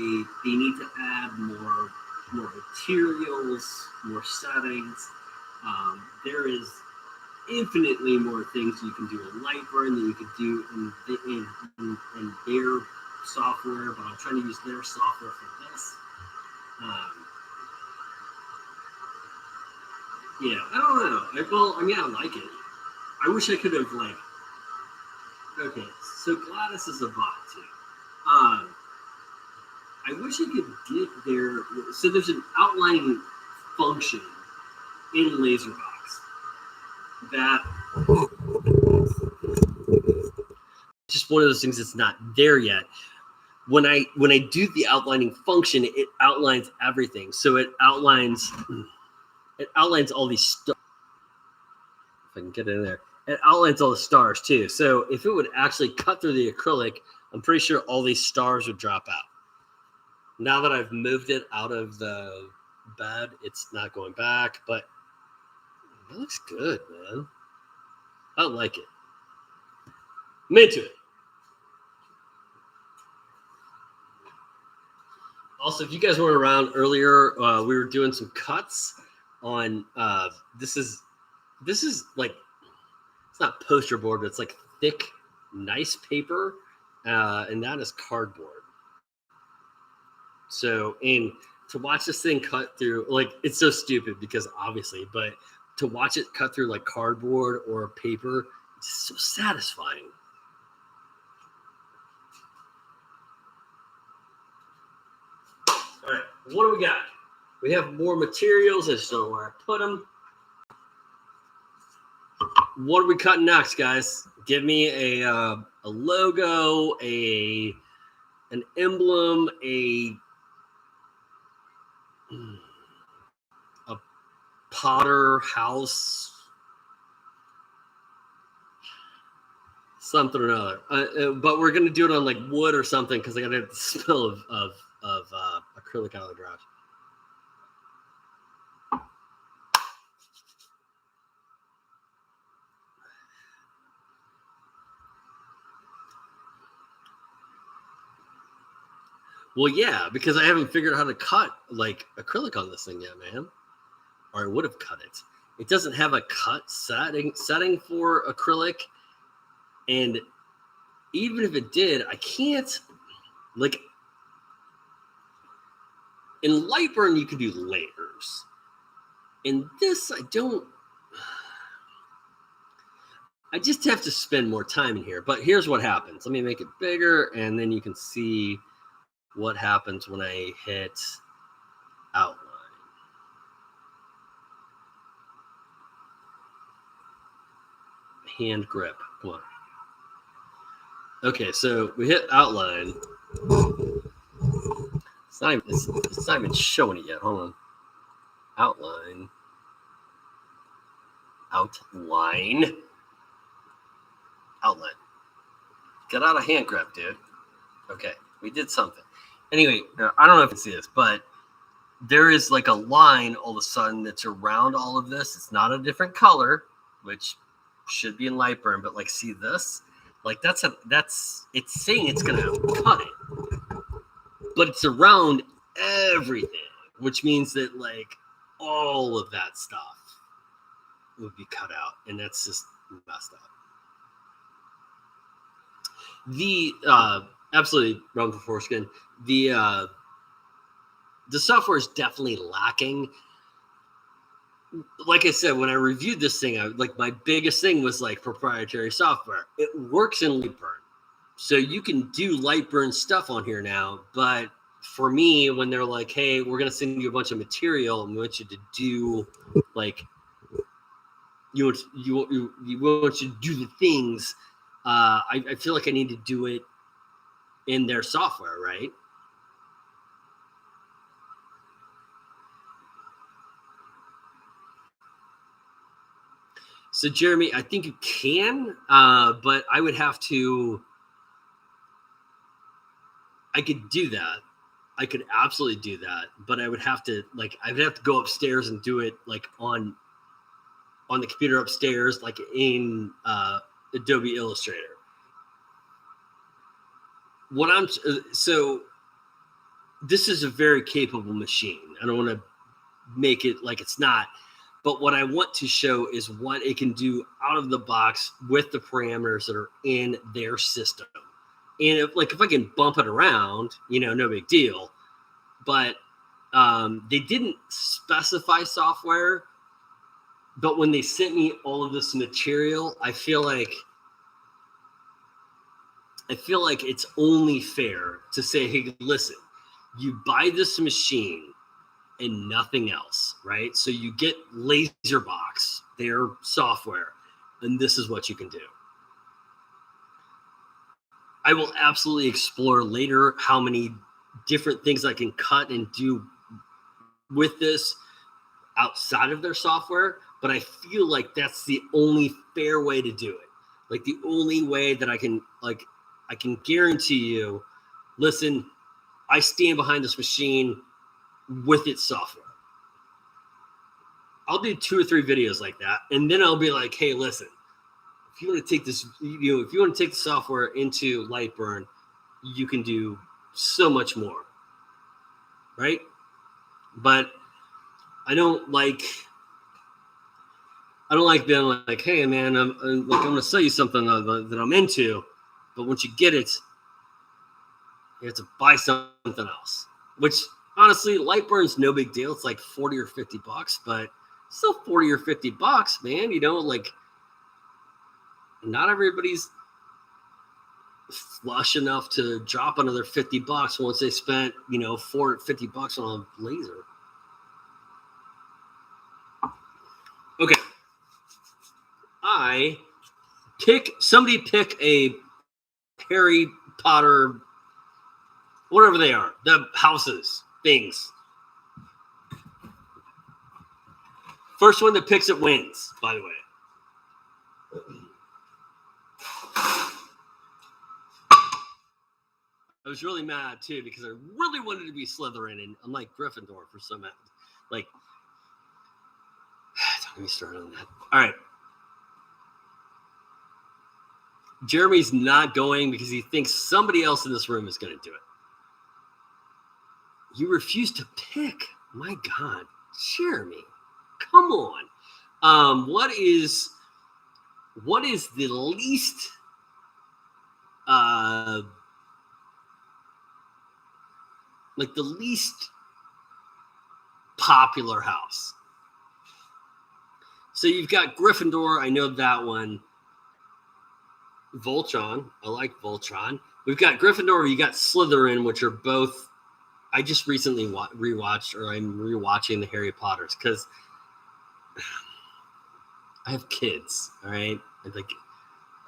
need to add more materials, more settings. There is infinitely more things you can do in Lightburn than you could do in their software. But I'm trying to use their software for this. Yeah, I don't know. I like it. I wish I could have Okay, so Gladys is a bot too. I wish I could get there. So there's an outlining function in Laserbox that just one of those things that's not there yet. When I do the outlining function, it outlines everything. So it outlines it outlines all these stars. If I can get it in there, it outlines all the stars too. So if it would actually cut through the acrylic, I'm pretty sure all these stars would drop out. Now that I've moved it out of the bed, it's not going back, but it looks good, man. I like it. I'm into it. Also, if you guys weren't around earlier, we were doing some cuts on this is like, it's not poster board, but it's like thick, nice paper, and that is cardboard. So, and to watch this thing cut through, like, it's so stupid because obviously, but to watch it cut through like cardboard or paper, it's so satisfying. All right, what do we got? We have more materials. I just don't know where I put them. What are we cutting next, guys? Give me a logo, an emblem, a Potter house, something or another. But we're gonna do it on like wood or something because I gotta have the smell of acrylic out of the garage. Well, yeah, because I haven't figured out how to cut like acrylic on this thing yet, man. Or I would have cut it. It doesn't have a cut setting for acrylic. And even if it did, I can't, like, in Lightburn, you can do layers. In this, I just have to spend more time in here. But here's what happens. Let me make it bigger, and then you can see what happens when I hit outline. Hand grip. Come on. Okay, so we hit outline. It's not even showing it yet. Hold on. Outline. Outline. Outline. Get out of hand grip, dude. Okay, we did something. Anyway, I don't know if you can see this, but there is like a line all of a sudden that's around all of this. It's not a different color, which should be in Lightburn, but like, see this? Like it's saying it's gonna cut it, but it's around everything, which means that like all of that stuff would be cut out, and that's just messed up. The absolutely wrong for foreskin. The software is definitely lacking. Like I said, when I reviewed this thing, my biggest thing was like proprietary software. It works in Lightburn, so you can do Lightburn stuff on here now. But for me, when they're like, "Hey, we're gonna send you a bunch of material and we want you to do like you want you to do the things," I feel like I need to do it in their software, right? So, Jeremy, I think you can, but I would have to. I could do that. I could absolutely do that, but I would have to go upstairs and do it like on the computer upstairs, like in Adobe Illustrator. So this is a very capable machine. I don't want to make it like it's not. But what I want to show is what it can do out of the box with the parameters that are in their system. And if I can bump it around, no big deal. But they didn't specify software. But when they sent me all of this material, I feel like it's only fair to say, hey, listen, you buy this machine and nothing else, right? So you get Laserbox, their software, and this is what you can do. I will absolutely explore later how many different things I can cut and do with this. outside of their software, but I feel like that's the only fair way to do it. Like the only way that I can guarantee you, listen, I stand behind this machine with its software. I'll do 2 or 3 videos like that, and then I'll be like, hey, listen, if you want to take this, if you want to take the software into Lightburn, you can do so much more, right? But I don't like being like, hey, man, I'm going to sell you something that I'm into, but once you get it, you have to buy something else. Which honestly, Lightburn's no big deal. It's like $40 or $50, but still $40 or $50, man. Like not everybody's flush enough to drop another $50 once they spent, $450 on a laser. Okay. Somebody pick a Harry Potter, whatever they are, the houses, things. First one that picks it wins, by the way. I was really mad, too, because I really wanted to be Slytherin, and I'm like Gryffindor for some reason. Like, don't get me started on that. All right. Jeremy's not going because he thinks somebody else in this room is going to do it. You refuse to pick. My God, Jeremy, come on. What is the least the least popular house? So you've got Gryffindor. I know that one. Voltron. I like Voltron. We've got Gryffindor. You got Slytherin, which are both. I just recently rewatched, or I'm rewatching the Harry Potters because I have kids. All right,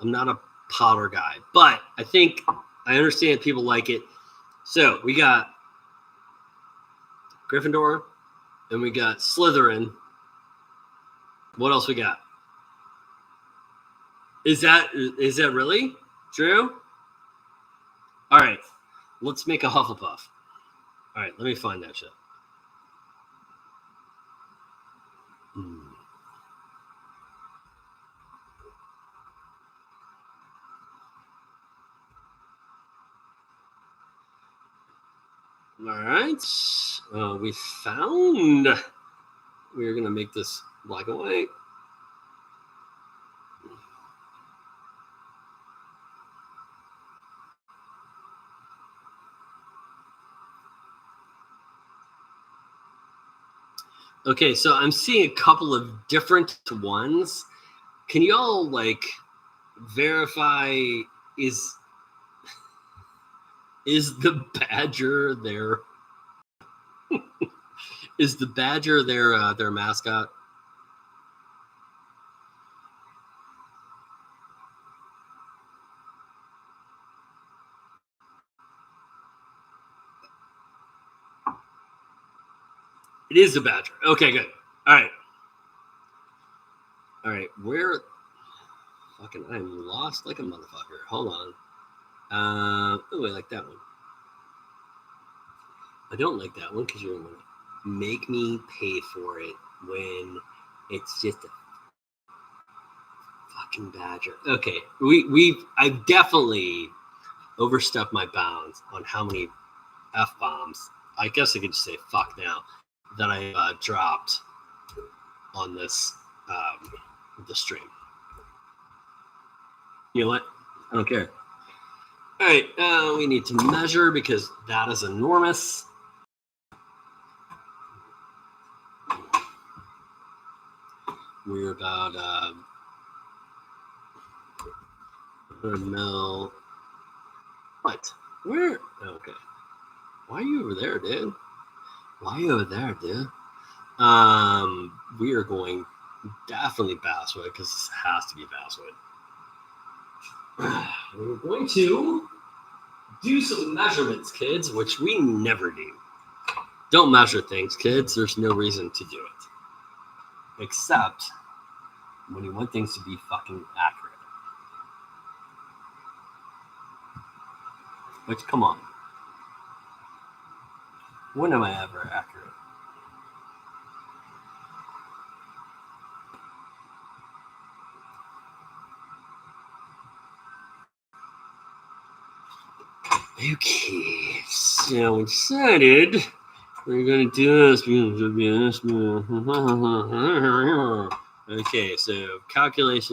I'm not a Potter guy, but I think I understand people like it. So we got Gryffindor, and we got Slytherin. What else we got? Is that really Drew? All right, let's make a Hufflepuff. All right, let me find that shit. All right, we found. We're gonna make this black and white. Okay, so I'm seeing a couple of different ones. Can y'all verify is the badger their is the badger their mascot? It is the badger. Okay, good. All right. Where? Fucking, I'm lost like a motherfucker. Hold on. Oh, I like that one. I don't like that one because you're going to make me pay for it when it's just a fucking badger. Okay, I've definitely overstepped my bounds on how many F-bombs. I guess I could just say fuck now. That I dropped on this the stream. You know what? I don't care. All right, we need to measure because that is enormous. We're about 100 mil. What? Where? Okay. Why are you over there, dude? Why are you over there, dude? We are going definitely basswood because this has to be basswood. We're going to do some measurements, kids, which we never do. Don't measure things, kids. There's no reason to do it. except when you want things to be fucking accurate. Which, come on. When am I ever accurate? Okay, so we decided we're gonna do this. Okay, so calculations.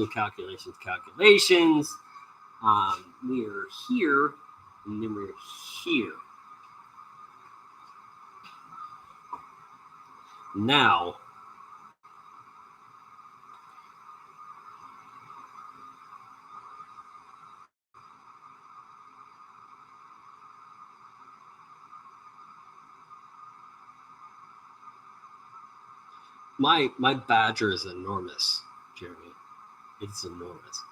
We are here, and then we're here. Now, my badger is enormous, Jeremy. It's enormous.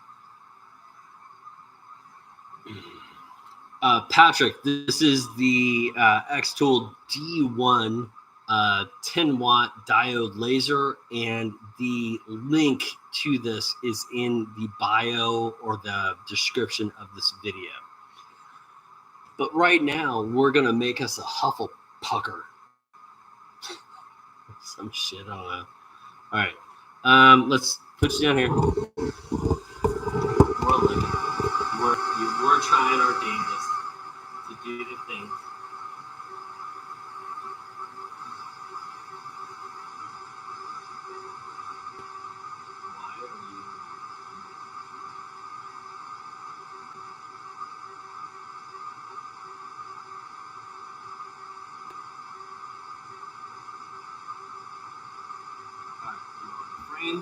Patrick, this is the xTool D1 10-watt diode laser, and the link to this is in the bio or the description of this video. But right now, we're going to make us a Hufflepucker. Some shit, I don't know. All right, let's put you down here. We're trying our damnedest to do the thing. Frame.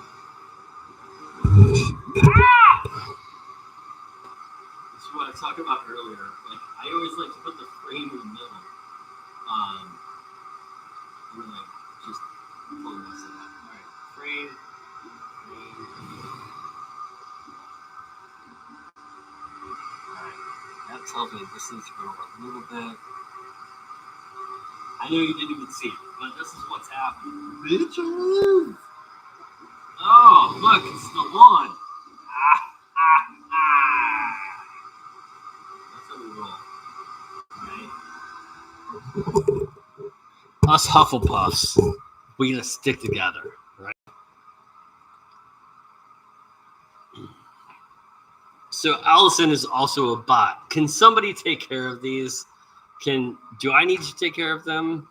This is what I talked about earlier. Like, I always like to put the frame in the middle. And like just pull this up. All right, frame. All right, that tells me this needs to go over a little bit. I know you didn't even see it, but this is what's happening. Bitches! Oh, look, it's the lawn. That's how we roll. Right? Us Hufflepuffs, we gotta stick together, right? So Allison is also a bot. Can somebody take care of these? Do I need to take care of them?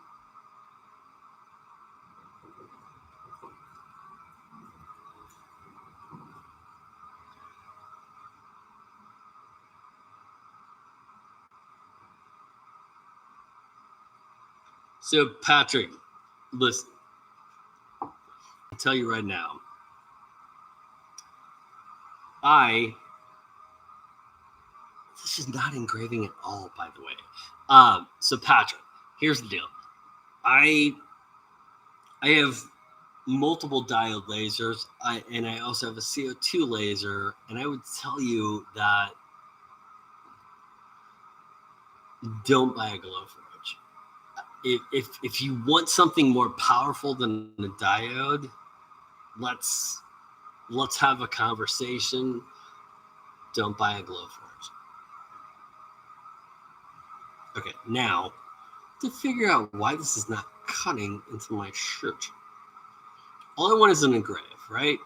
So Patrick, listen, I'll tell you right now. This is not engraving at all, by the way. So Patrick, here's the deal. I have multiple diode lasers, and I also have a CO2 laser, and I would tell you that don't buy a glowforge. If you want something more powerful than a diode, let's have a conversation. Don't buy a glowforge. Okay, now to figure out why this is not cutting into my shirt. All I want is an engrave, right?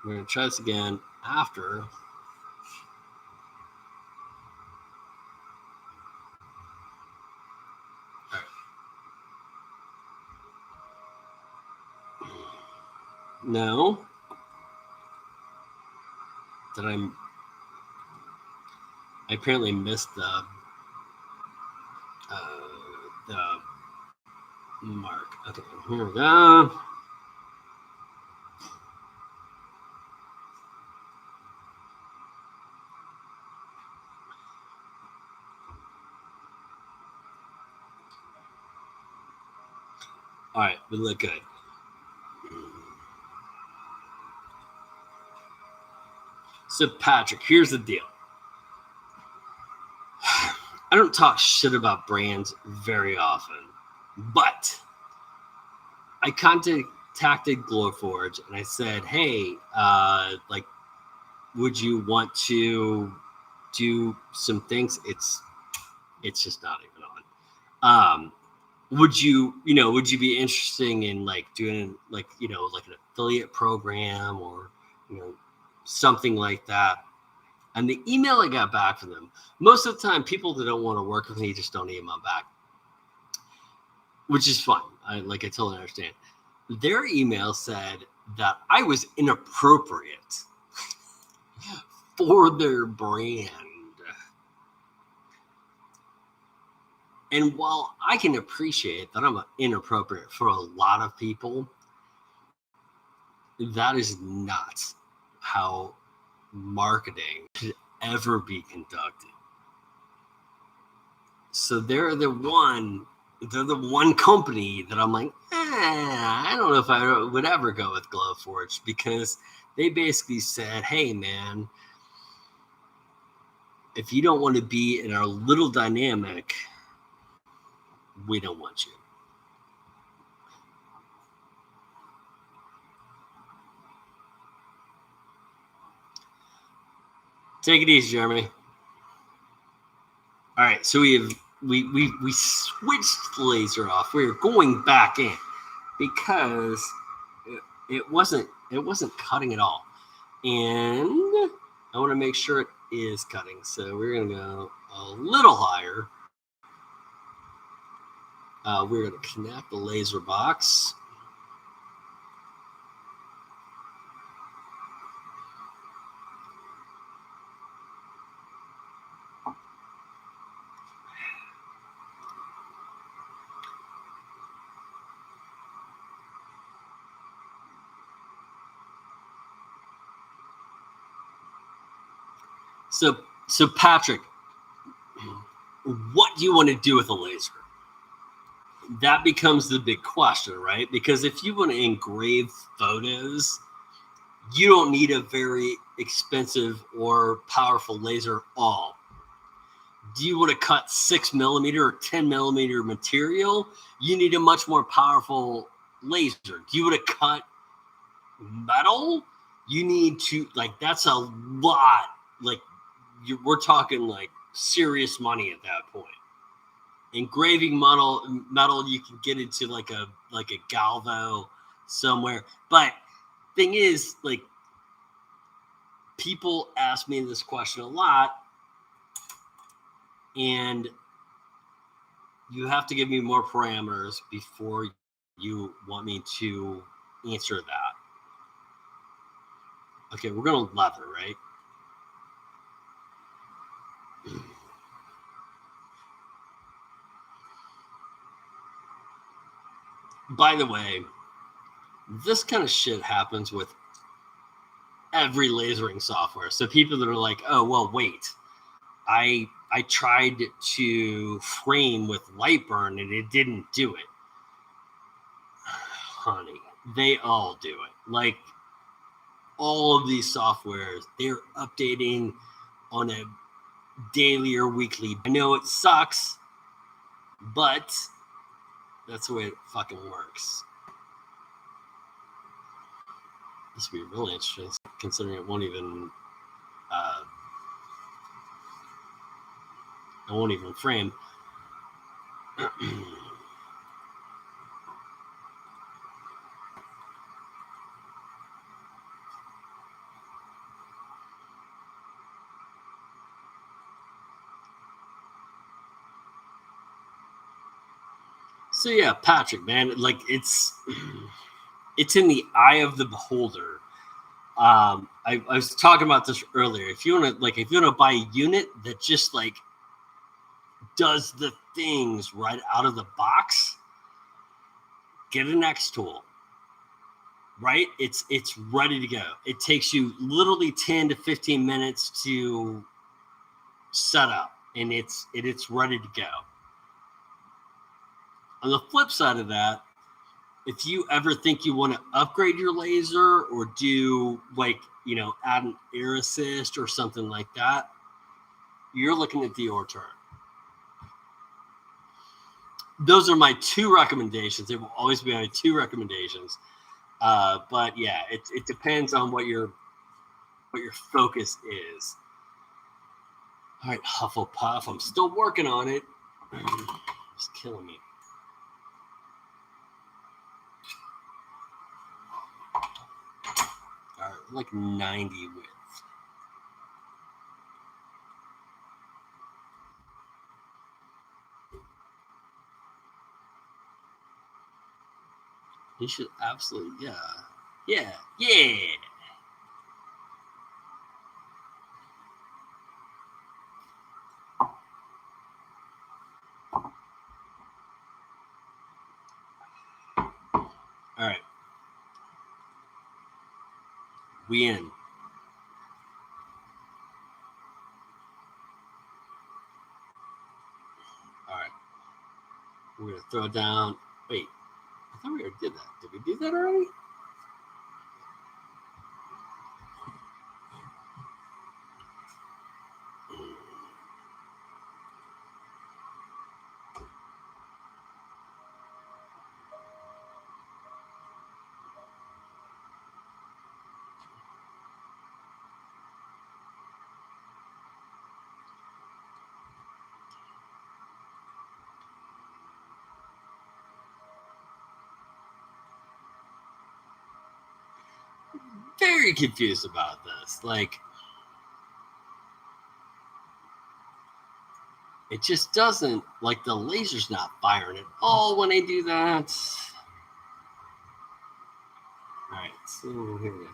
We're going to try this again after. All right. No. I apparently missed the mark. Okay, here we go. All right, we look good. So Patrick, here's the deal. I don't talk shit about brands very often, but I contacted Glowforge and I said, hey, like, would you want to do some things? It's just not even on. Would you be interested in like doing like, like an affiliate program or, something like that? And the email I got back from them, most of the time, people that don't want to work with me just don't email back, which is fine. I totally understand. Their email said that I was inappropriate for their brand. And while I can appreciate that I'm inappropriate for a lot of people, that is not how marketing should ever be conducted. So they're the one company that I'm like, I don't know if I would ever go with Glowforge, because they basically said, hey man, if you don't want to be in our little dynamic, we don't want you. Take it easy, Jeremy. All right, so we switched the laser off. We're going back in because it wasn't cutting at all, and I want to make sure it is cutting. So we're gonna go a little higher. We're gonna connect the laser box. So Patrick, what do you want to do with a laser? That becomes the big question, right? Because if you want to engrave photos, you don't need a very expensive or powerful laser at all. Do you want to cut 6mm or 10mm material? You need a much more powerful laser. Do you want to cut metal? You need to, that's a lot. We're talking like serious money at that point. Engraving metal, you can get into like a galvo somewhere. But thing is, people ask me this question a lot, and you have to give me more parameters before you want me to answer that. Okay, we're going to leather, right? By the way, this kind of shit happens with every lasering software. So people that are like, oh, well, wait, I tried to frame with Lightburn and it didn't do it. Honey, they all do it. All of these softwares, they're updating on a daily or weekly. I know it sucks, but that's the way it fucking works. This would be really interesting, considering it won't even frame. So yeah, Patrick, man, it's in the eye of the beholder. I was talking about this earlier. If you want to buy a unit that just does the things right out of the box, get an xTool. Right? It's ready to go. It takes you literally 10 to 15 minutes to set up, and it's ready to go. On the flip side of that, if you ever think you want to upgrade your laser or do add an air assist or something like that, you're looking at the Orturn. those are my two recommendations. They will always be my two recommendations. But yeah, it depends on what your focus is. All right, Hufflepuff. I'm still working on it. It's killing me. All right, like 90 width. You should absolutely, yeah. All right. We in. All right. We're going to throw down. Wait. I thought we already did that. Did we do that already? Very confused about this. Like, it just doesn't, like, the laser's not firing at all when I do that. All right, so here we go.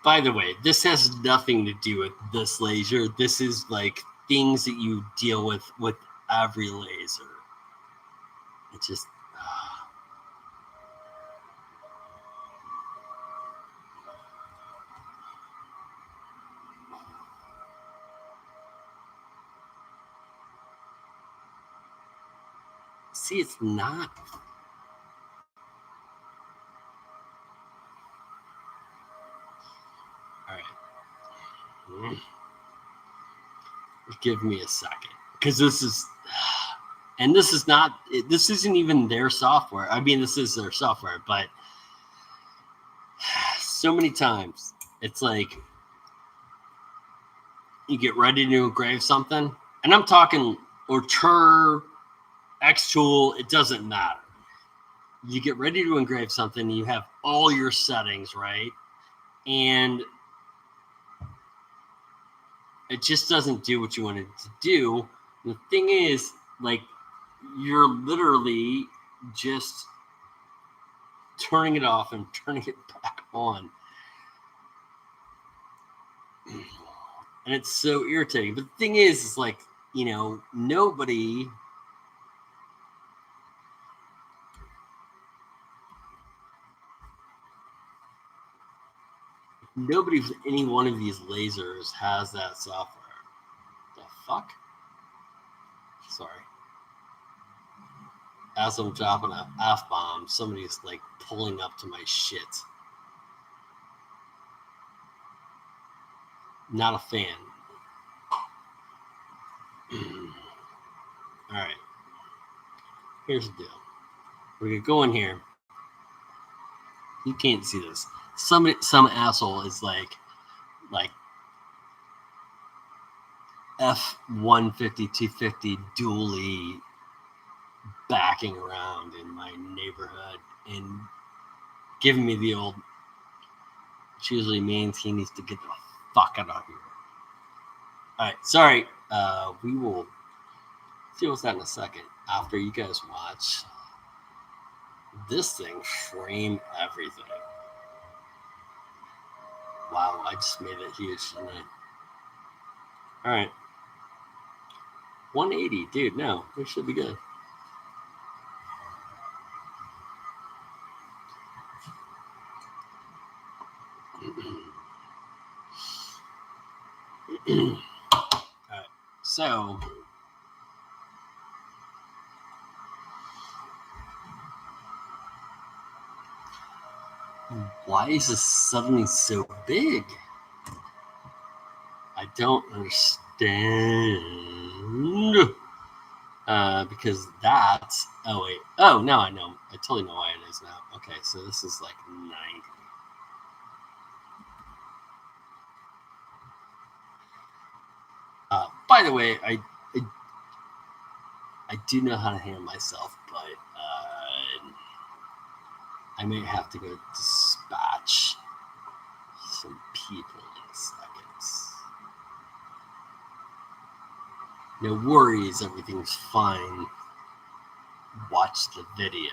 By the way, this has nothing to do with this laser. This is like things that you deal with every laser. It just see, it's not. All right. Give me a second, because this is, and this is not, this isn't even their software. I mean, this is their software, but so many times it's like you get ready to engrave something, and I'm talking Auteur, xTool, it doesn't matter. You get ready to engrave something, you have all your settings, right? And it just doesn't do what you want it to do. The thing is, like, you're literally just turning it off and turning it back on. And it's so irritating. But the thing is like, you know, nobody's with any one of these lasers has that software. The fuck? Sorry. As I'm dropping an F-bomb, somebody's like pulling up to my shit. Not a fan. All right. Here's the deal. We're gonna go in here. You can't see this. Some asshole is like F-150, 250 dually backing around in my neighborhood and giving me the old, which usually means he needs to get the fuck out of here. All right, sorry. We will deal with that in a second after you guys watch this thing frame everything. Wow, I just made it huge, didn't I? All right. 180, dude, no, we should be good. All right, so Why is this suddenly so big? I don't understand. Because that's... Oh, wait. Oh, now I know. I totally know why it is now. Okay, so this is like 90. By the way, I do know how to handle myself, but I may have to go dispatch some people in a second. No worries, everything's fine. Watch the video.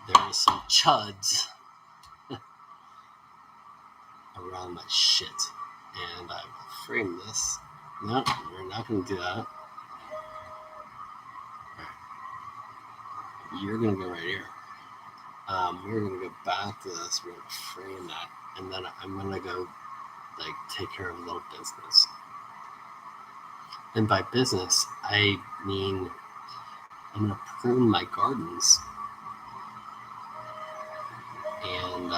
There are some chuds around my shit, and I will frame this. No, we're not going to do that. You're going to go right here. We're going to go back to this. We're going to frame that, and then I'm going to go like take care of a little business. And by business, I mean I'm going to prune my gardens. And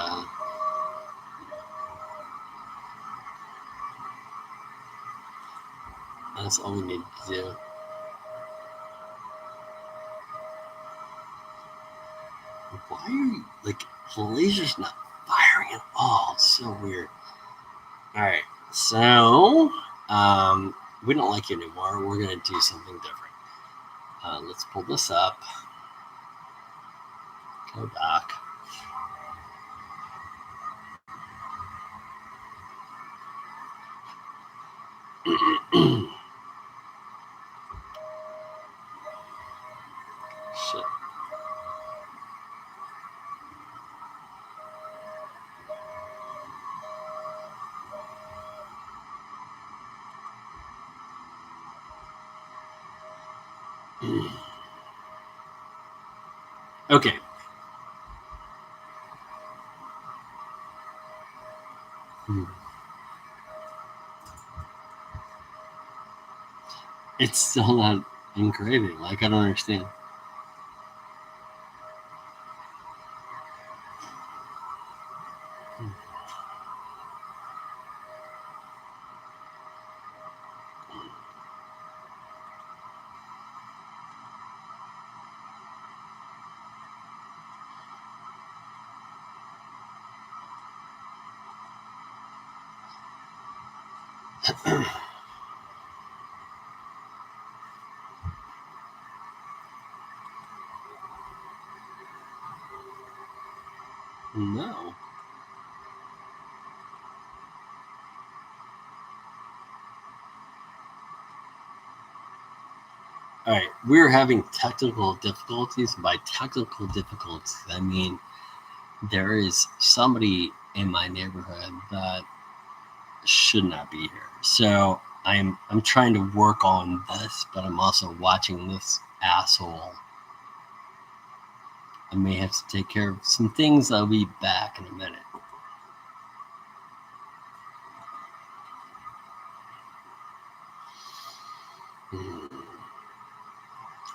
that's all we need to do. Why are you, like, the laser's not firing at all? It's so weird. Alright, so we don't like you anymore. We're going to do something different. Let's pull this up. Go back. Shit. Okay. It's still not engraving. Like, I don't understand. No. All right, we're having technical difficulties. By technical difficulties, I mean there is somebody in my neighborhood that should not be here. So I'm trying to work on this, but I'm also watching this asshole. I may have to take care of some things. I'll be back in a minute.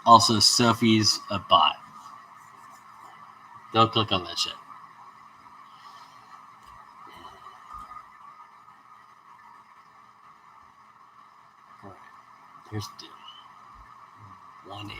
Also, Sophie's a bot. Don't click on that shit. All right, here's the deal. 180.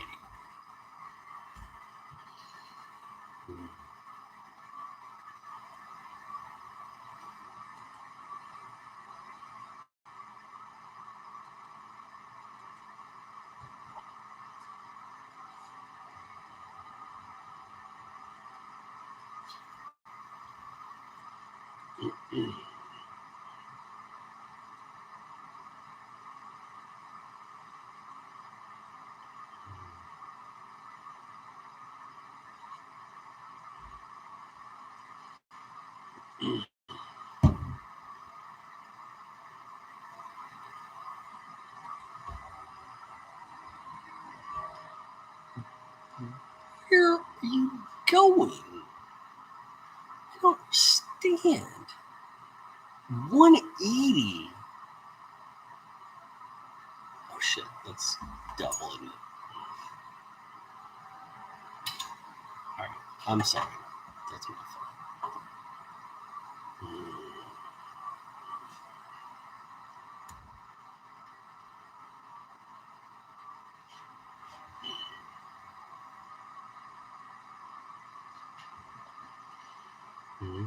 Where are you going? I don't understand. 180. Oh shit, that's double, isn't it? I'm sorry. That's my fault. Mm-hmm.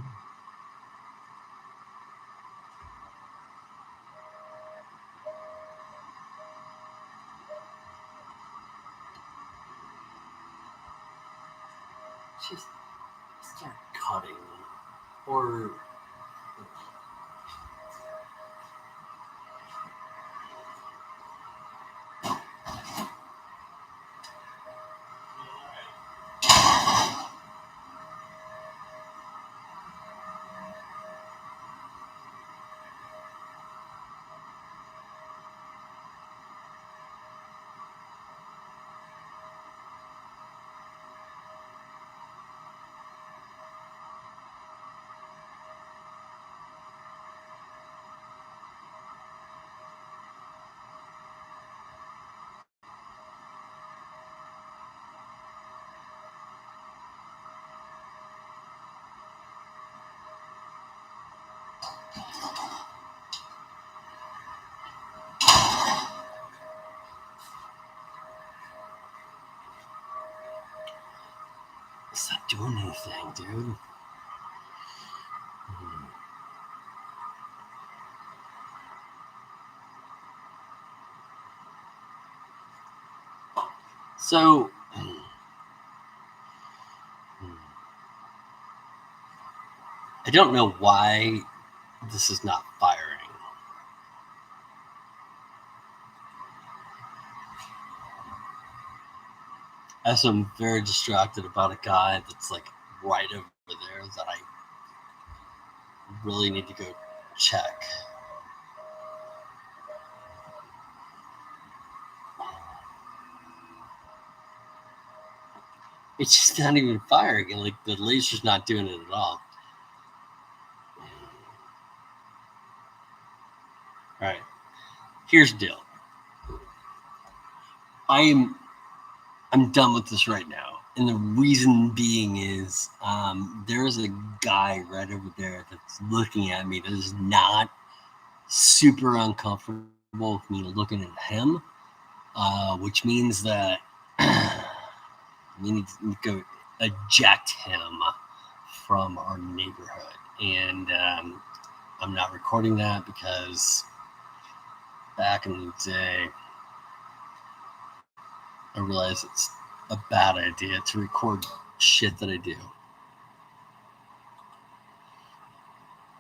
Just start cutting, or it's not doing anything, dude. So, I don't know why this is not firing. As I'm very distracted about a guy that's like right over there that I really need to go check. It's just not even firing, and like the laser's not doing it at all. All right, here's the deal. I'm done with this right now, and the reason being is there is a guy right over there that's looking at me that is not super uncomfortable with me looking at him, which means that we need to go eject him from our neighborhood. And I'm not recording that because back in the day, I realized it's a bad idea to record shit that I do.